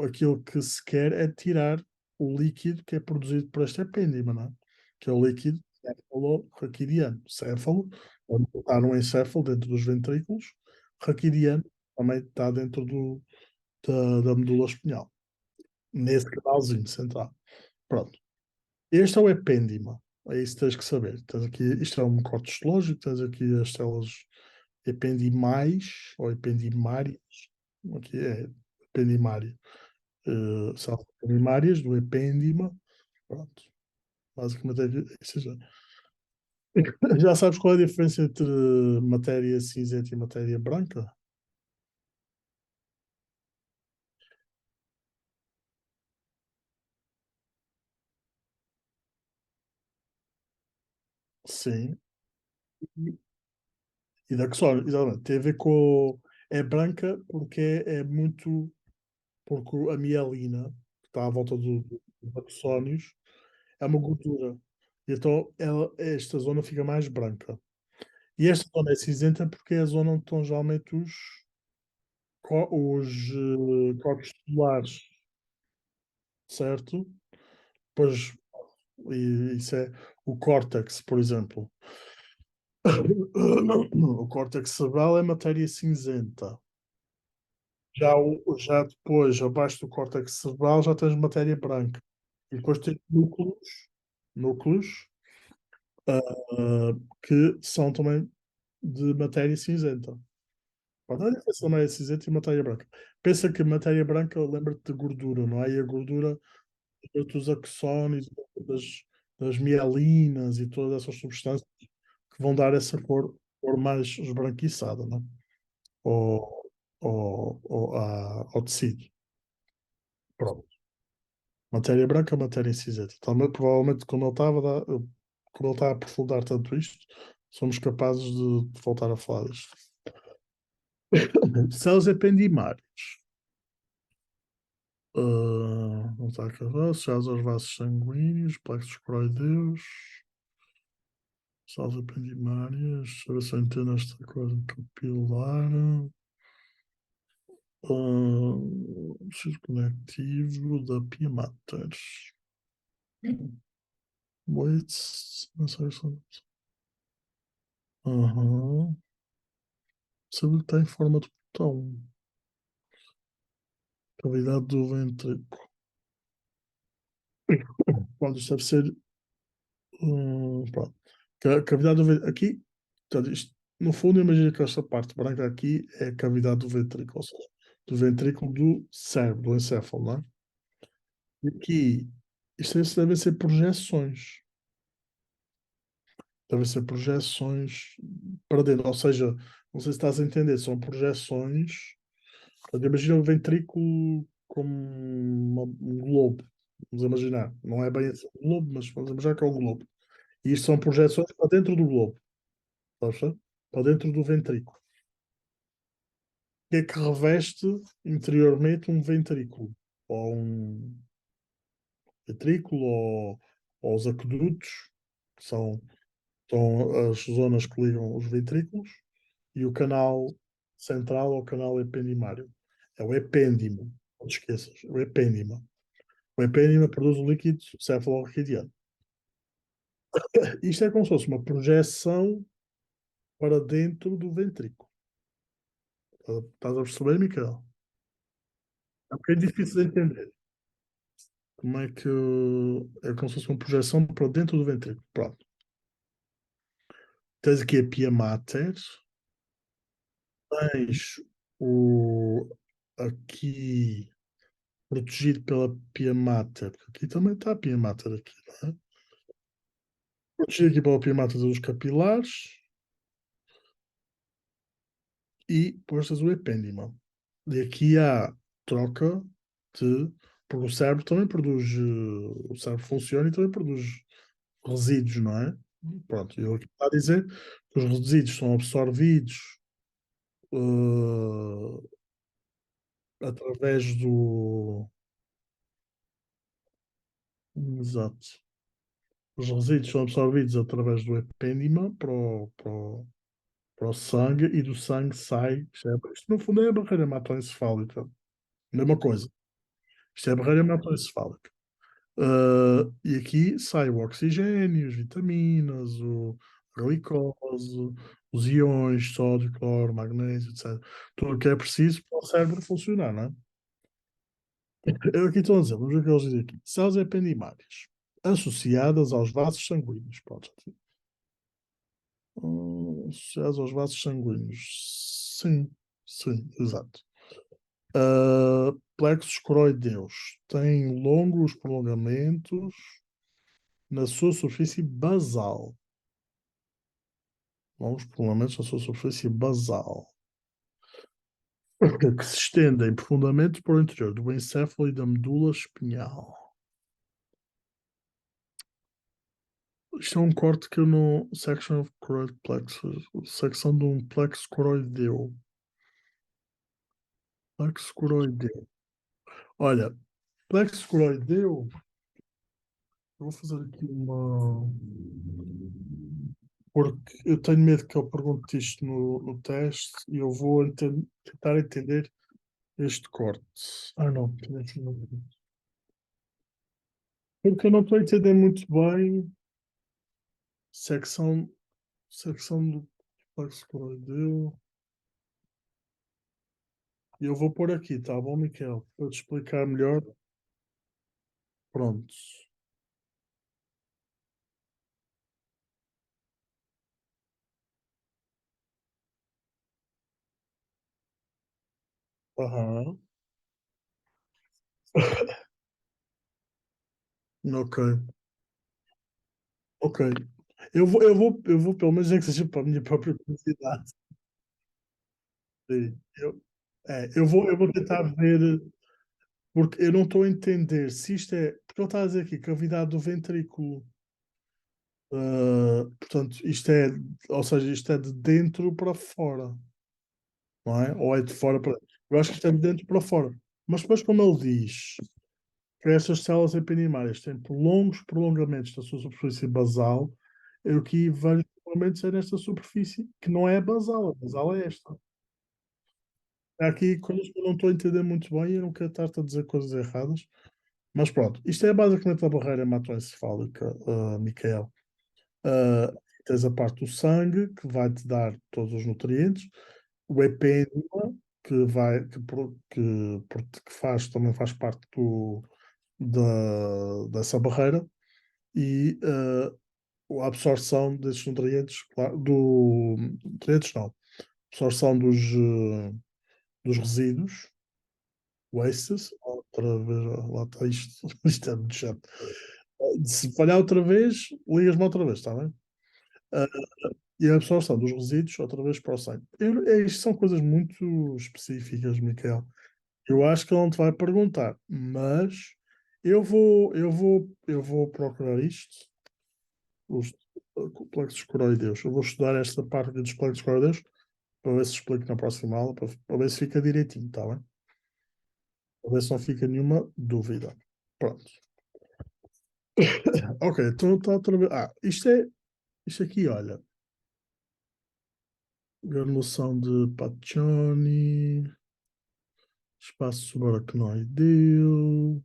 Aquilo que se quer é tirar o líquido que é produzido por este epêndima, não é? Que é o líquido cefalo-raquidiano. Céfalo, onde está no encéfalo, dentro dos ventrículos, raquidiano também está dentro da medula espinhal, nesse canalzinho central. Pronto. Este é o epêndima. É isso que tens que saber. Tens aqui, isto é um corte histológico, tens aqui as células ependimais ou ependimárias. Aqui é ependimária. Células ependimárias do epêndima. Pronto. Basicamente é isso já. Já sabes qual é a diferença entre matéria cinzenta e matéria branca? Sim. E da axônio, exatamente. Tem a ver com. É branca porque é muito. Porque a mielina, que está à volta dos axónios, é uma gordura. E então esta zona fica mais branca. E esta zona é cinzenta porque é a zona onde estão geralmente os corpos celulares, certo? Pois, isso é o córtex, por exemplo. O córtex cerebral é matéria cinzenta. Já depois, abaixo do córtex cerebral, já tens matéria branca. E depois tens núcleos, ah, que são também de matéria cinzenta. Pronto, a diferença da matéria cinzenta e matéria branca. Pensa que matéria branca lembra-te de gordura, não é? E a gordura dos axónios, das mielinas e todas essas substâncias que vão dar essa cor mais esbranquiçada, não é? Ao tecido. Pronto. Matéria branca, matéria cinzenta. Também, provavelmente, quando ele está a aprofundar tanto isto, somos capazes de voltar a falar disto. Células ependimárias. Não está a acabar. Células aos vasos sanguíneos, plexos coroideus. Células ependimárias. Saber se eu entendo esta coisa capilar. Tecido conectivo da Pia Mater. Weights. Não sei se. Aham. Sabe que está em forma de botão. Cavidade do ventrículo. Pronto, isto deve ser. Pronto. Cavidade do ventrículo. Aqui, portanto, no fundo, imagina que esta parte branca aqui é a cavidade do ventrículo, ou seja, do ventrículo do cérebro, do encéfalo, não é? E aqui, isto devem ser projeções. Devem ser projeções para dentro. Ou seja, não sei se estás a entender, são projeções. Portanto, imagina o ventrículo como um globo. Vamos imaginar. Não é bem assim um globo, mas vamos imaginar que é um globo. E isto são projeções para dentro do globo. Estás a ver? Para dentro do ventrículo. O que é que reveste interiormente um ventrículo? Ou um ventrículo, ou os aquedutos, que são as zonas que ligam os ventrículos, e o canal central ou canal ependimário. É o epêndimo. Não te esqueças. O epêndima. O epêndima produz o líquido cefalorraquidiano. Isto é como se fosse uma projeção para dentro do ventrículo. Estás a perceber, Micael? É um bocadinho difícil de entender. Como é que é como se fosse uma projeção para dentro do ventrículo. Pronto. Tens aqui a pia mater, tens o aqui protegido pela pia mater. Aqui também está a pia mater aqui, não é? Protegido aqui pela pia mater dos capilares e depois tens o epêndima. E aqui há troca de. Porque o cérebro também produz. O cérebro funciona e também produz resíduos, não é? Pronto, eu aqui está a dizer que os resíduos são absorvidos, eh, através do. Exato. Os resíduos são absorvidos através do epêndima para o sangue e do sangue sai. Isto no fundo é a barreira hematoencefálica. Mesma coisa. Isto é a barreira hematoencefálica. E aqui sai o oxigênio, as vitaminas, a glicose, os íons, sódio, cloro, magnésio, etc. Tudo o que é preciso para o cérebro funcionar, não é? Eu aqui estou a dizer, vamos ver o que eles dizem aqui. Células ependimárias associadas aos vasos sanguíneos. Pode ser. Associadas aos vasos sanguíneos. Sim, sim, exato. Plexos coroideus têm longos prolongamentos na sua superfície basal. Longos prolongamentos na sua superfície basal. Que se estendem profundamente para o interior do encéfalo e da medula espinhal. Isto é um corte que eu não. Section of choroid plexus. Secção de um plexo coroideu. Plexo coroideu. Olha, plexo coroideu. Eu vou fazer aqui uma. Porque eu tenho medo que ele pergunte isto no teste e eu vou tentar entender este corte. Ah, não. Porque eu não estou a entender muito bem. Secção do plexo coroideu. E eu vou pôr aqui, tá bom, Miquel? Para te explicar melhor. Pronto. Aham. Ok. Ok. Eu vou pelo menos nem que seja para a minha própria curiosidade. Sim. Eu vou tentar ver, porque eu não estou a entender se isto é. Porque ele está a dizer aqui, cavidade do ventrículo. Portanto, isto é, ou seja, isto é de dentro para fora, não é? Ou é de fora para. Eu acho que isto é de dentro para fora. Mas depois, como ele diz que estas células ependimárias têm longos prolongamentos da sua superfície basal, eu aqui vejo prolongamentos é nesta superfície, que não é a basal é esta. Há aqui coisas que eu não estou a entender muito bem e eu não quero estar-te a dizer coisas erradas. Mas pronto, isto é basicamente a barreira hematoencefálica, Micael. Uh, Tens a parte do sangue, que vai te dar todos os nutrientes, o epêndima, também faz parte dessa barreira, e a absorção desses nutrientes, claro, nutrientes não, absorção dos resíduos, wastes, outra vez, lá está isto, isto é muito chato. Se falhar outra vez, ligas-me outra vez, está bem? Ah, e a absorção dos resíduos outra vez para o sangue. Isto são coisas muito específicas, Miquel. Eu acho que ele não te vai perguntar, mas eu vou procurar isto, os plexos coroideus. Eu vou estudar esta parte dos plexos coroideus para ver se explico na próxima aula, para ver se fica direitinho, está bem? Para ver se não fica nenhuma dúvida. Pronto. Ok, então está outra vez. Isto aqui, olha. Granulação de Paccioni, espaço subaracnoideu.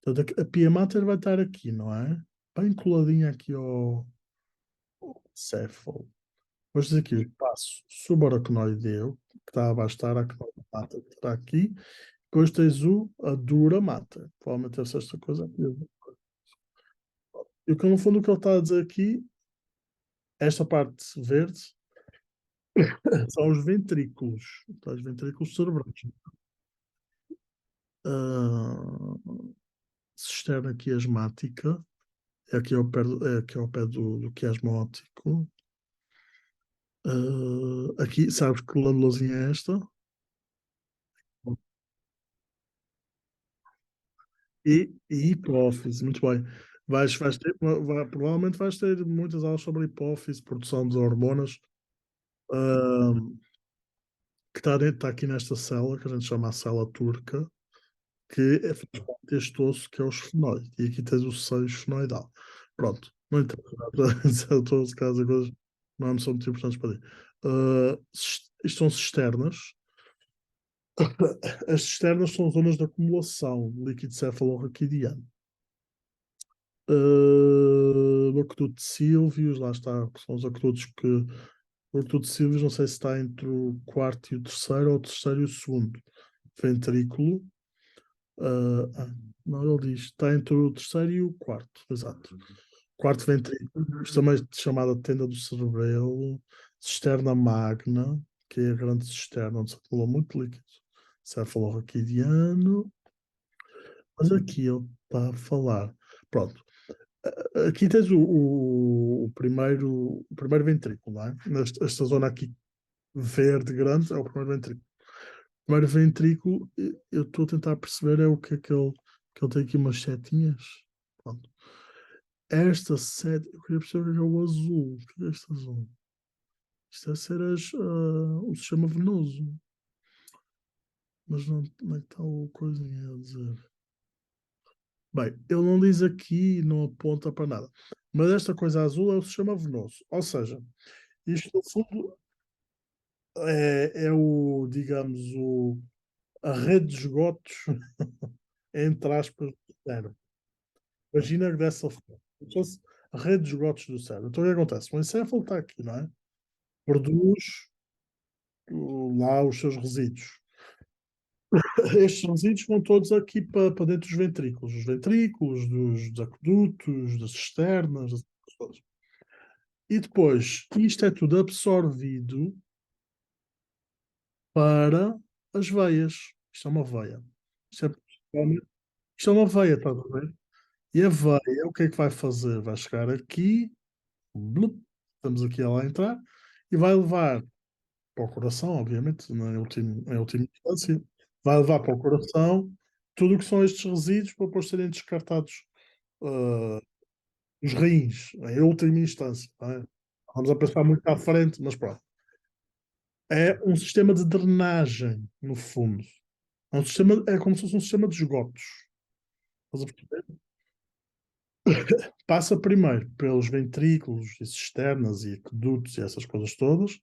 Portanto, a pia mater vai estar aqui, não é? Bem coladinha aqui ao céfalo. Depois tens aqui o espaço subaracnoideu, que está abaixo da aracnoide mater, que está aqui. Depois tens a dura mater. Provavelmente deve ser esta coisa aqui. E que no fundo o que ele está a dizer aqui, esta parte verde, são os ventrículos. Tá? Os ventrículos cerebrais. Cisterna quiasmática, é aqui ao pé do quiasma óptico. Aqui, sabes que glândulazinha é esta? E hipófise, muito bem. Provavelmente vais ter muitas aulas sobre hipófise, produção de hormonas, ah, que está aqui nesta célula, que a gente chama a célula turca, que faz parte deste osso que é o esfenoide. E aqui tens o seio esfenoidal. Pronto, não interessa. Estou a caso a coisas não são muito importantes para ti. Isto são cisternas. As cisternas são zonas de acumulação de líquido cefalorraquidiano. O aqueduto de Silvius, lá está, que são os aquedutos que. O aqueduto de Silvius, não sei se está entre o quarto e o terceiro, ou o terceiro e o segundo ventrículo. Não, ele diz, está entre o terceiro e o quarto, exato. Quarto ventrículo, isto também é chamada tenda do cerebelo, cisterna magna, que é a grande cisterna onde se acumula muito líquido cefalorraquidiano. Mas aqui ele está a falar. Pronto. Aqui tens o primeiro ventrículo, não é? Esta zona aqui verde grande é o primeiro ventrículo. O primeiro ventrículo, eu estou a tentar perceber é o que é que ele tem aqui umas setinhas. Pronto. Esta seta, eu queria perceber o que é o azul. O que é este azul? Isto deve ser o sistema venoso. Mas não, como é que está o coisinha a dizer? Bem, ele não diz aqui, não aponta para nada. Mas esta coisa azul é o sistema venoso. Ou seja, isto no fundo é digamos, a rede de esgotos, entre aspas, do cérebro. Imagina que dessa forma. Como se fosse a rede de esgotos do cérebro. Então o que acontece? O encéfalo está aqui, não é? Produz lá os seus resíduos. Estes resíduos vão todos aqui para dentro dos ventrículos. Os ventrículos, dos aquedutos, das cisternas, das coisas todas. E depois, isto é tudo absorvido para as veias. Isto é uma veia. Isto isto é uma veia, estás a ver? E a veia, o que é que vai fazer? Vai chegar aqui, blup, estamos aqui a lá entrar, e vai levar para o coração, obviamente, em última instância, vai levar para o coração tudo o que são estes resíduos para depois serem descartados uh, os rins, em última instância. Não é? Vamos a pensar muito à frente, mas pronto. É um sistema de drenagem, no fundo. É como se fosse um sistema de esgotos. Estás a perceber? Passa primeiro pelos ventrículos e cisternas e aquedutos e essas coisas todas,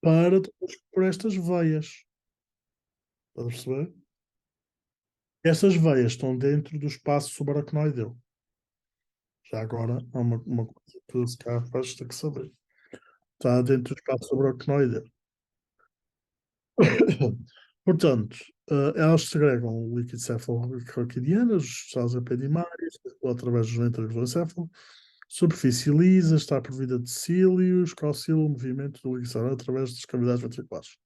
para depois por estas veias. Estás a perceber? Essas veias estão dentro do espaço subaracnoideu. Já agora há uma coisa que se calhar vais ter que saber. Está dentro do espaço subaracnoideu. Portanto, elas segregam o líquido cefalorraquidiano, os sais epidimários, através dos ventrículos do encéfalo. Superfície lisa, está provida de cílios, que auxilia o movimento do líquido cefalorraquidiano através das cavidades ventriculares.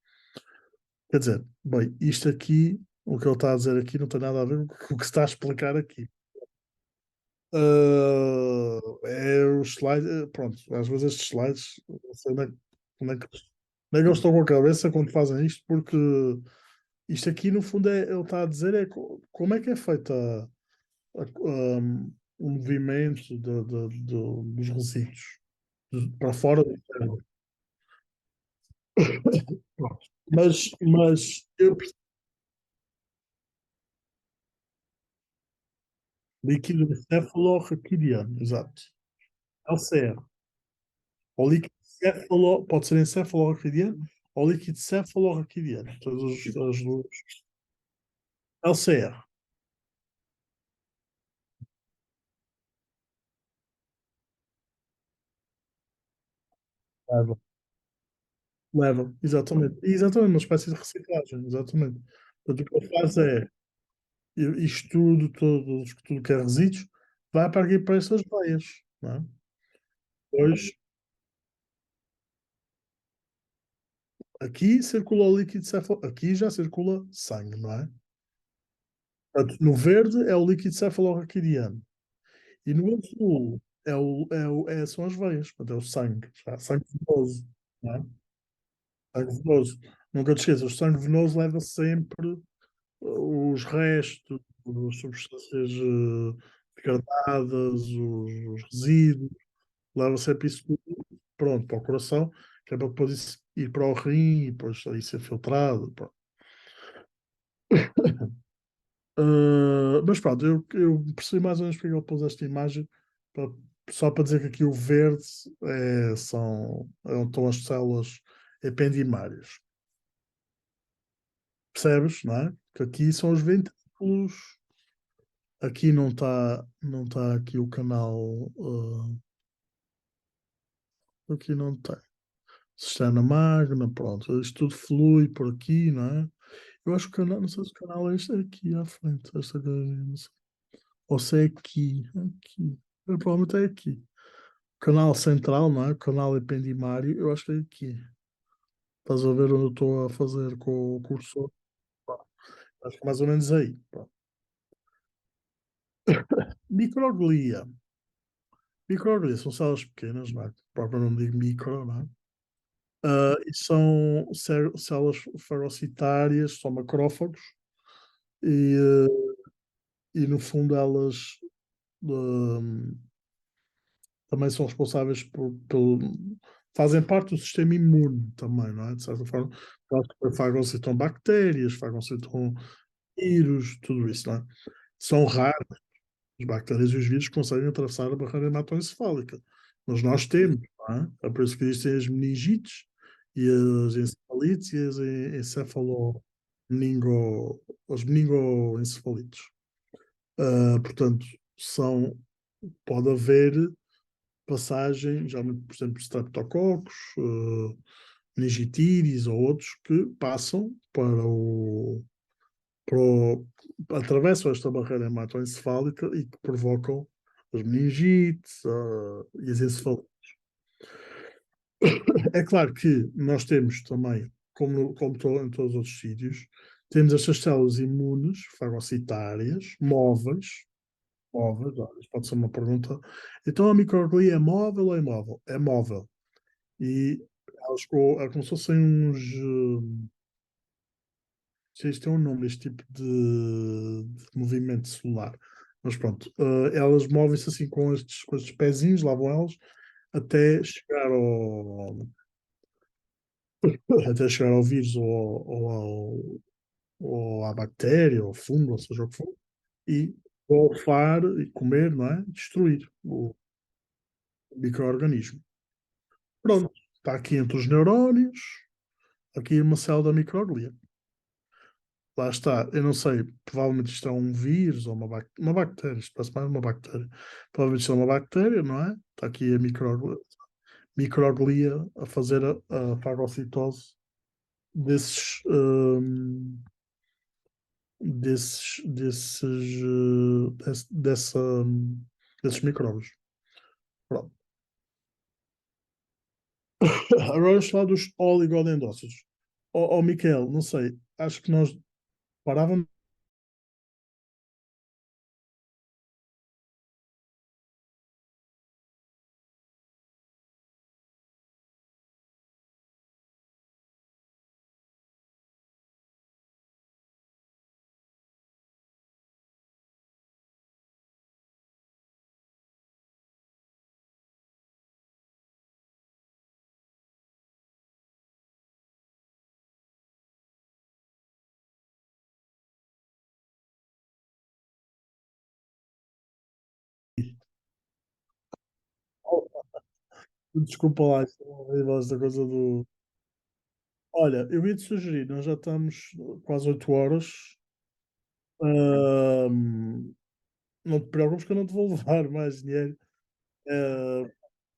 Quer dizer, bem, isto aqui, o que ele está a dizer aqui não tem nada a ver com o que está a explicar aqui. É os slides, pronto, às vezes estes slides, não sei onde é que eles estão com a cabeça quando fazem isto, porque isto aqui no fundo ele está a dizer como é que é feita o movimento dos resíduos para fora do cérebro. Mas eu líquido cefalorraquidiano, exato. LCR. Ou líquido pode ser encefalorraquidiano ou líquido cefalorraquidiano. Todas as duas. LCR. Leva. Leva, exatamente. Exatamente, uma espécie de reciclagem, exatamente. Portanto, o que ele faz é isto tudo que é resíduos, vai para aqui para essas veias. Não é? Depois, aqui circula o líquido cefalorraquidiano, aqui já circula sangue, não é? Portanto, no verde é o líquido cefalorraquidiano. E no azul são as veias, portanto, é o sangue, sangue venoso. Não é? Sangue venoso. Nunca te esqueças, o sangue venoso leva sempre os restos, as substâncias degradadas, os resíduos, leva sempre isso tudo pronto para o coração, que é para depois ir para o rim e depois aí ser filtrado. Pronto. Mas pronto, eu percebi mais ou menos porque ele pôs esta imagem, pa- só para dizer que aqui o verde estão as células ependimárias. Percebes, não é? Que aqui são os ventrículos, aqui não tá aqui o canal, aqui não tem. Cisterna magna, pronto, isto tudo flui por aqui, não é? Eu acho que o canal, não sei se o canal é este aqui à frente, esta coisa, não sei. Ou se é aqui. Provavelmente é aqui. Canal central, não é? Canal ependimário, eu acho que é aqui. Estás a ver onde eu estou a fazer com o cursor? Pá, acho que é mais ou menos aí. Pá. Microglia. Microglia são células pequenas, não é? O próprio nome diz micro, não é? E são células fagocitárias, são macrófagos, e, e no fundo elas hum, também são responsáveis fazem parte do sistema imune também, não é? De certa forma, elas fagocitam bactérias, fagocitam vírus, tudo isso, não é? São raras as bactérias e os vírus que conseguem atravessar a barreira hematoencefálica, mas nós temos, não é? É por isso que existem as meningites e as encefalites e as as meningoencefalites. Portanto, pode haver passagem, geralmente, por exemplo, streptococcus, meningitídeos ou outros que passam atravessam esta barreira hematoencefálica e que provocam as meningites, e as encefalites. É claro que nós temos também, em todos os outros sítios, temos estas células imunes fagocitárias, móveis, olha, isto pode ser uma pergunta. Então a microglia é móvel ou imóvel? É móvel. E é como se fossem uns. Se isto tem um nome, este tipo de movimento celular. Mas pronto, elas movem-se assim com estes pezinhos, lá vão elas, até chegar até chegar ao vírus ou à bactéria, ou ao fungo, ou seja o que for, e golfar e comer, não é? Destruir o micro-organismo. Pronto, está aqui entre os neurónios, aqui uma célula da microglia. Lá está, eu não sei, provavelmente isto é um vírus ou uma bactéria, isto parece mais uma bactéria. Provavelmente isto é uma bactéria, não é? Está aqui a microglia a fazer a fagocitose desses, desses micróbios. Pronto. Agora vamos falar dos oligodendrócitos. Miquel, não sei, acho que nós parávamos. Desculpa lá, isto é horrível, esta coisa do. Olha, eu ia te sugerir, nós já estamos quase 8 horas. Ahm, não te preocupes que eu não te vou levar mais dinheiro, eh,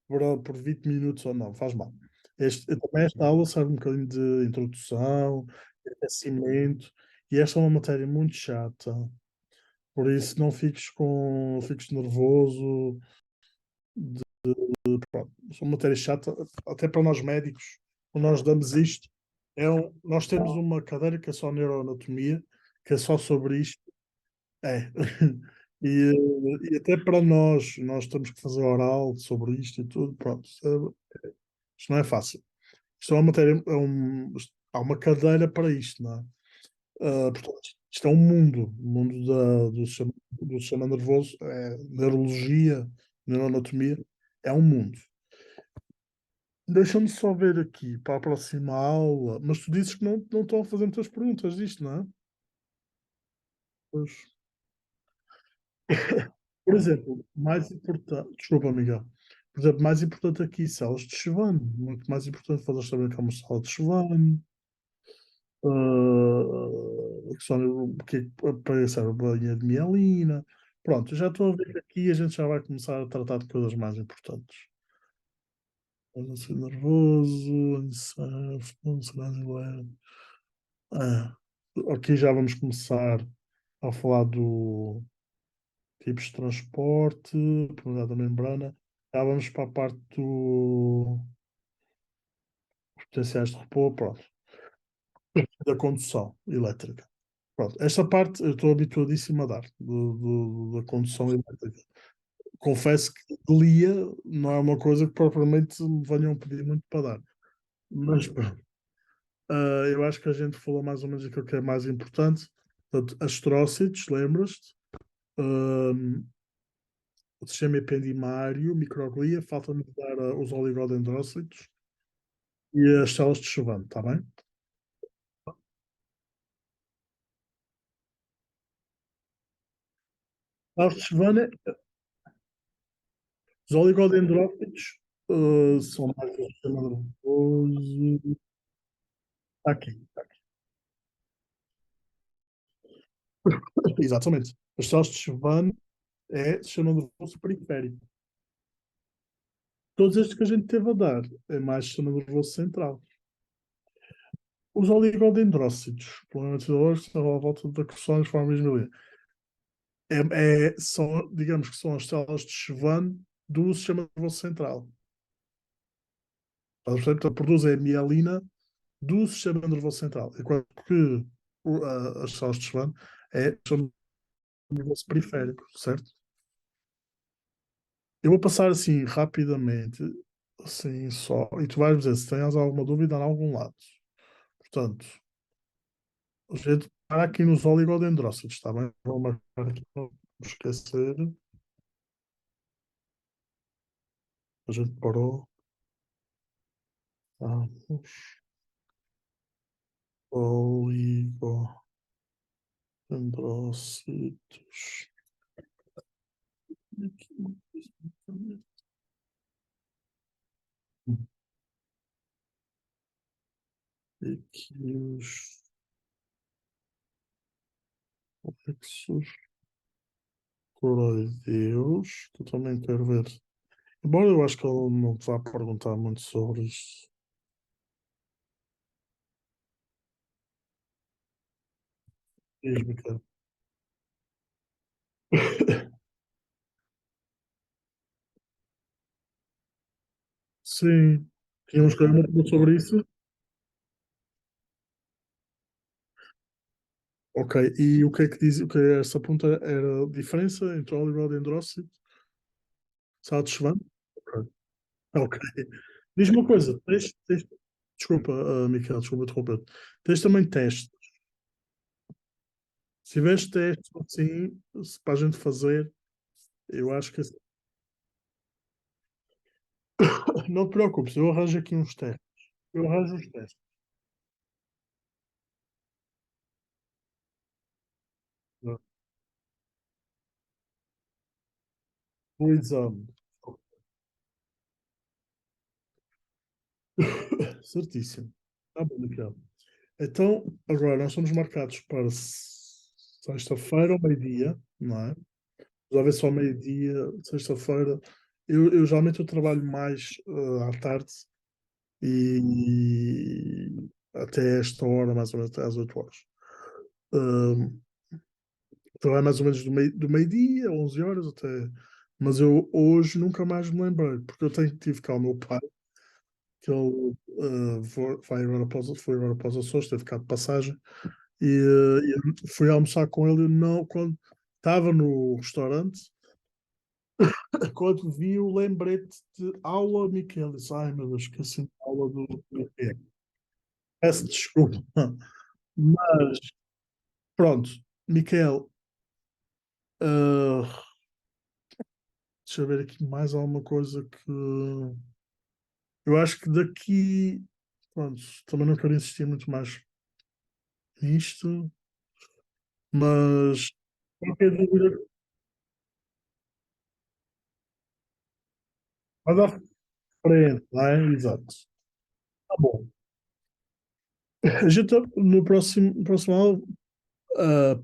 por 20 minutos ou não, faz mal. Também esta aula serve um bocadinho de introdução, de aquecimento, e esta é uma matéria muito chata, por isso não fiques nervoso. Pronto, é uma matéria chata, até para nós médicos, quando nós damos isto, nós temos uma cadeira que é só neuroanatomia, que é só sobre isto. É. E até para nós temos que fazer oral sobre isto e tudo, pronto. Isto não é fácil. Isto é uma matéria, há uma cadeira para isto, não é? Portanto, isto é um mundo, o mundo do sistema nervoso, neurologia, neuroanatomia, é um mundo. Deixa-me só ver aqui para a próxima aula. Mas tu dizes que não estão a fazer muitas perguntas disto, não é? Pois. Por exemplo, mais importante. Desculpa, Miguel. Por exemplo, mais importante aqui, salas de chuveiro. Muito mais importante fazer saber que é uma sala de chuveiro. A questão do que é que aparece a banha de mielina. Pronto, já estou a ver que aqui a gente já vai começar a tratar de coisas mais importantes. Não ser nervoso, ansiedade leve. Aqui já vamos começar a falar do tipos de transporte, probabilidade da membrana. Já vamos para a parte dos potenciais de repouso, pronto, da condução elétrica. Pronto, esta parte eu estou habituadíssimo a dar, da condução elétrica. Confesso que lia não é uma coisa que propriamente me venham pedir muito para dar. Mas pronto. Eu acho que a gente falou mais ou menos aquilo que é mais importante. Portanto, astrócitos, lembras-te? Um, o sistema ependimário, microglia, falta-me dar os oligodendrócitos e as células de Chavannes, está bem? Células de Chavannes, os oligodendrócitos são mais do sistema nervoso. Está aqui, está aqui. Exatamente. As células de Chavannes é sistema nervoso periférico. Todos estes que a gente teve a dar é mais sistema nervoso central. Os oligodendrócitos, provavelmente estão à volta da questão de formas milímetros. São, digamos que são as células de Schwann do sistema nervoso central. Portanto, produzem a mielina do sistema nervoso central, enquanto que as células de Schwann é o sistema nervoso periférico, certo? Eu vou passar assim rapidamente, assim só, e tu vais dizer se tens alguma dúvida em algum lado. Portanto, a gente para aqui nos oligodendrócitos, está bem? Vou marcar aqui para não esquecer. A gente parou. Oligodendrócitos. Aqui os complexos coroideus, que eu também quero ver. Embora eu acho que ele não te vá perguntar muito sobre isto. Diz-me, cara. Sim, tínhamos que ver muito sobre isso. Ok, e o que é que diz, o que é essa ponta era a diferença entre óleo e andróxido? Sá de Schwann? Ok. Ok. Diz-me uma coisa, desculpa, Miquel, desculpa interromper. Tens também testes. Se tiveres testes assim, para a gente fazer, eu acho que não te preocupes, eu arranjo aqui uns testes. Eu arranjo os testes. O exame. Certíssimo. Tá bom, Miquel. Então, agora nós estamos marcados para sexta-feira ao meio-dia, não é? Já ver só ao meio-dia, sexta-feira. Eu geralmente eu trabalho mais à tarde e até esta hora, mais ou menos, até às 8 horas. Ahm, Trabalho mais ou menos do meio-dia, 11 horas até. Mas eu hoje nunca mais me lembrei, porque eu tive cá o meu pai, que ele foi agora para os Açores, teve cá de passagem, e eu fui almoçar com ele, não, quando estava no restaurante, quando vi o lembrete de aula, Miquel, disse, ai meu Deus, esqueci da aula do Miquel. Peço desculpa. Mas, pronto, Miquel, deixa eu ver aqui mais alguma coisa que. Eu acho que daqui, pronto, também não quero insistir muito mais nisto, mas qualquer dúvida, vai dar frente, não é? Exato. Tá bom. A gente no próximo aula,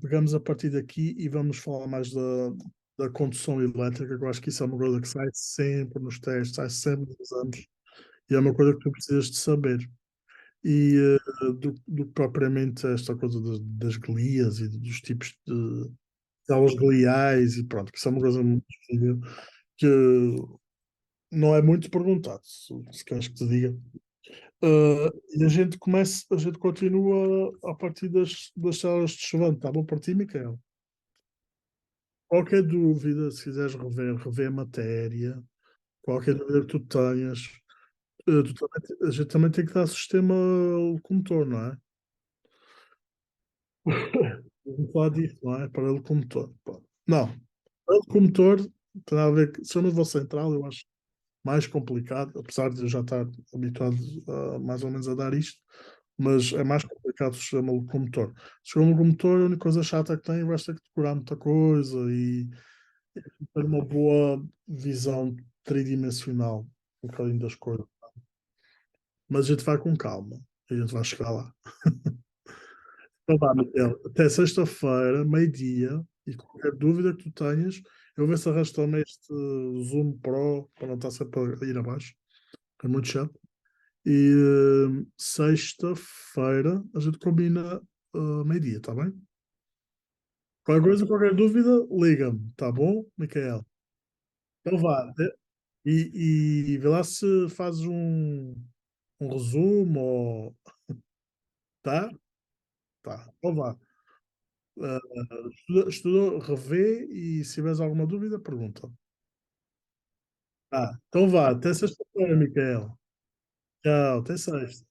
pegamos a partir daqui e vamos falar mais da condução elétrica, que eu acho que isso é uma coisa que sai sempre nos testes, sai sempre nos exames, e é uma coisa que tu precisas de saber. E do que propriamente esta coisa das glias e dos tipos de células gliais e pronto, que isso é uma coisa muito difícil, que não é muito perguntado, se queres que te diga. E a gente continua a partir das salas de chavante, tá bom para ti, Micael? Qualquer dúvida, se quiseres rever a matéria, qualquer dúvida que tu tenhas, a gente também tem que dar sistema locomotor, não é? Vamos falar disso, não é? Para locomotor. Pá. Não, para locomotor tem a ver, se eu não vou central, eu acho mais complicado, apesar de eu já estar habituado mais ou menos a dar isto, mas é mais complicado se chama locomotor. Se chama locomotor, a única coisa chata que tem, vais ter que decorar muita coisa e ter uma boa visão tridimensional um bocadinho das coisas. Mas a gente vai com calma, a gente vai chegar lá. Então vá, Miguel, até sexta-feira, meio-dia, e qualquer dúvida que tu tenhas, eu vou ver se arrasto também este Zoom Pro para não estar sempre a ir abaixo, é muito chato. E sexta-feira a gente combina meio-dia, tá bem? Qualquer coisa, qualquer dúvida, liga-me, tá bom, Micael? Então vá, e vê lá se fazes um resumo ou. Tá? Tá. Então vá. Estuda, revê e se tiveres alguma dúvida, pergunta. Tá. Então vá, até sexta-feira, Micael. Tchau, até sexta.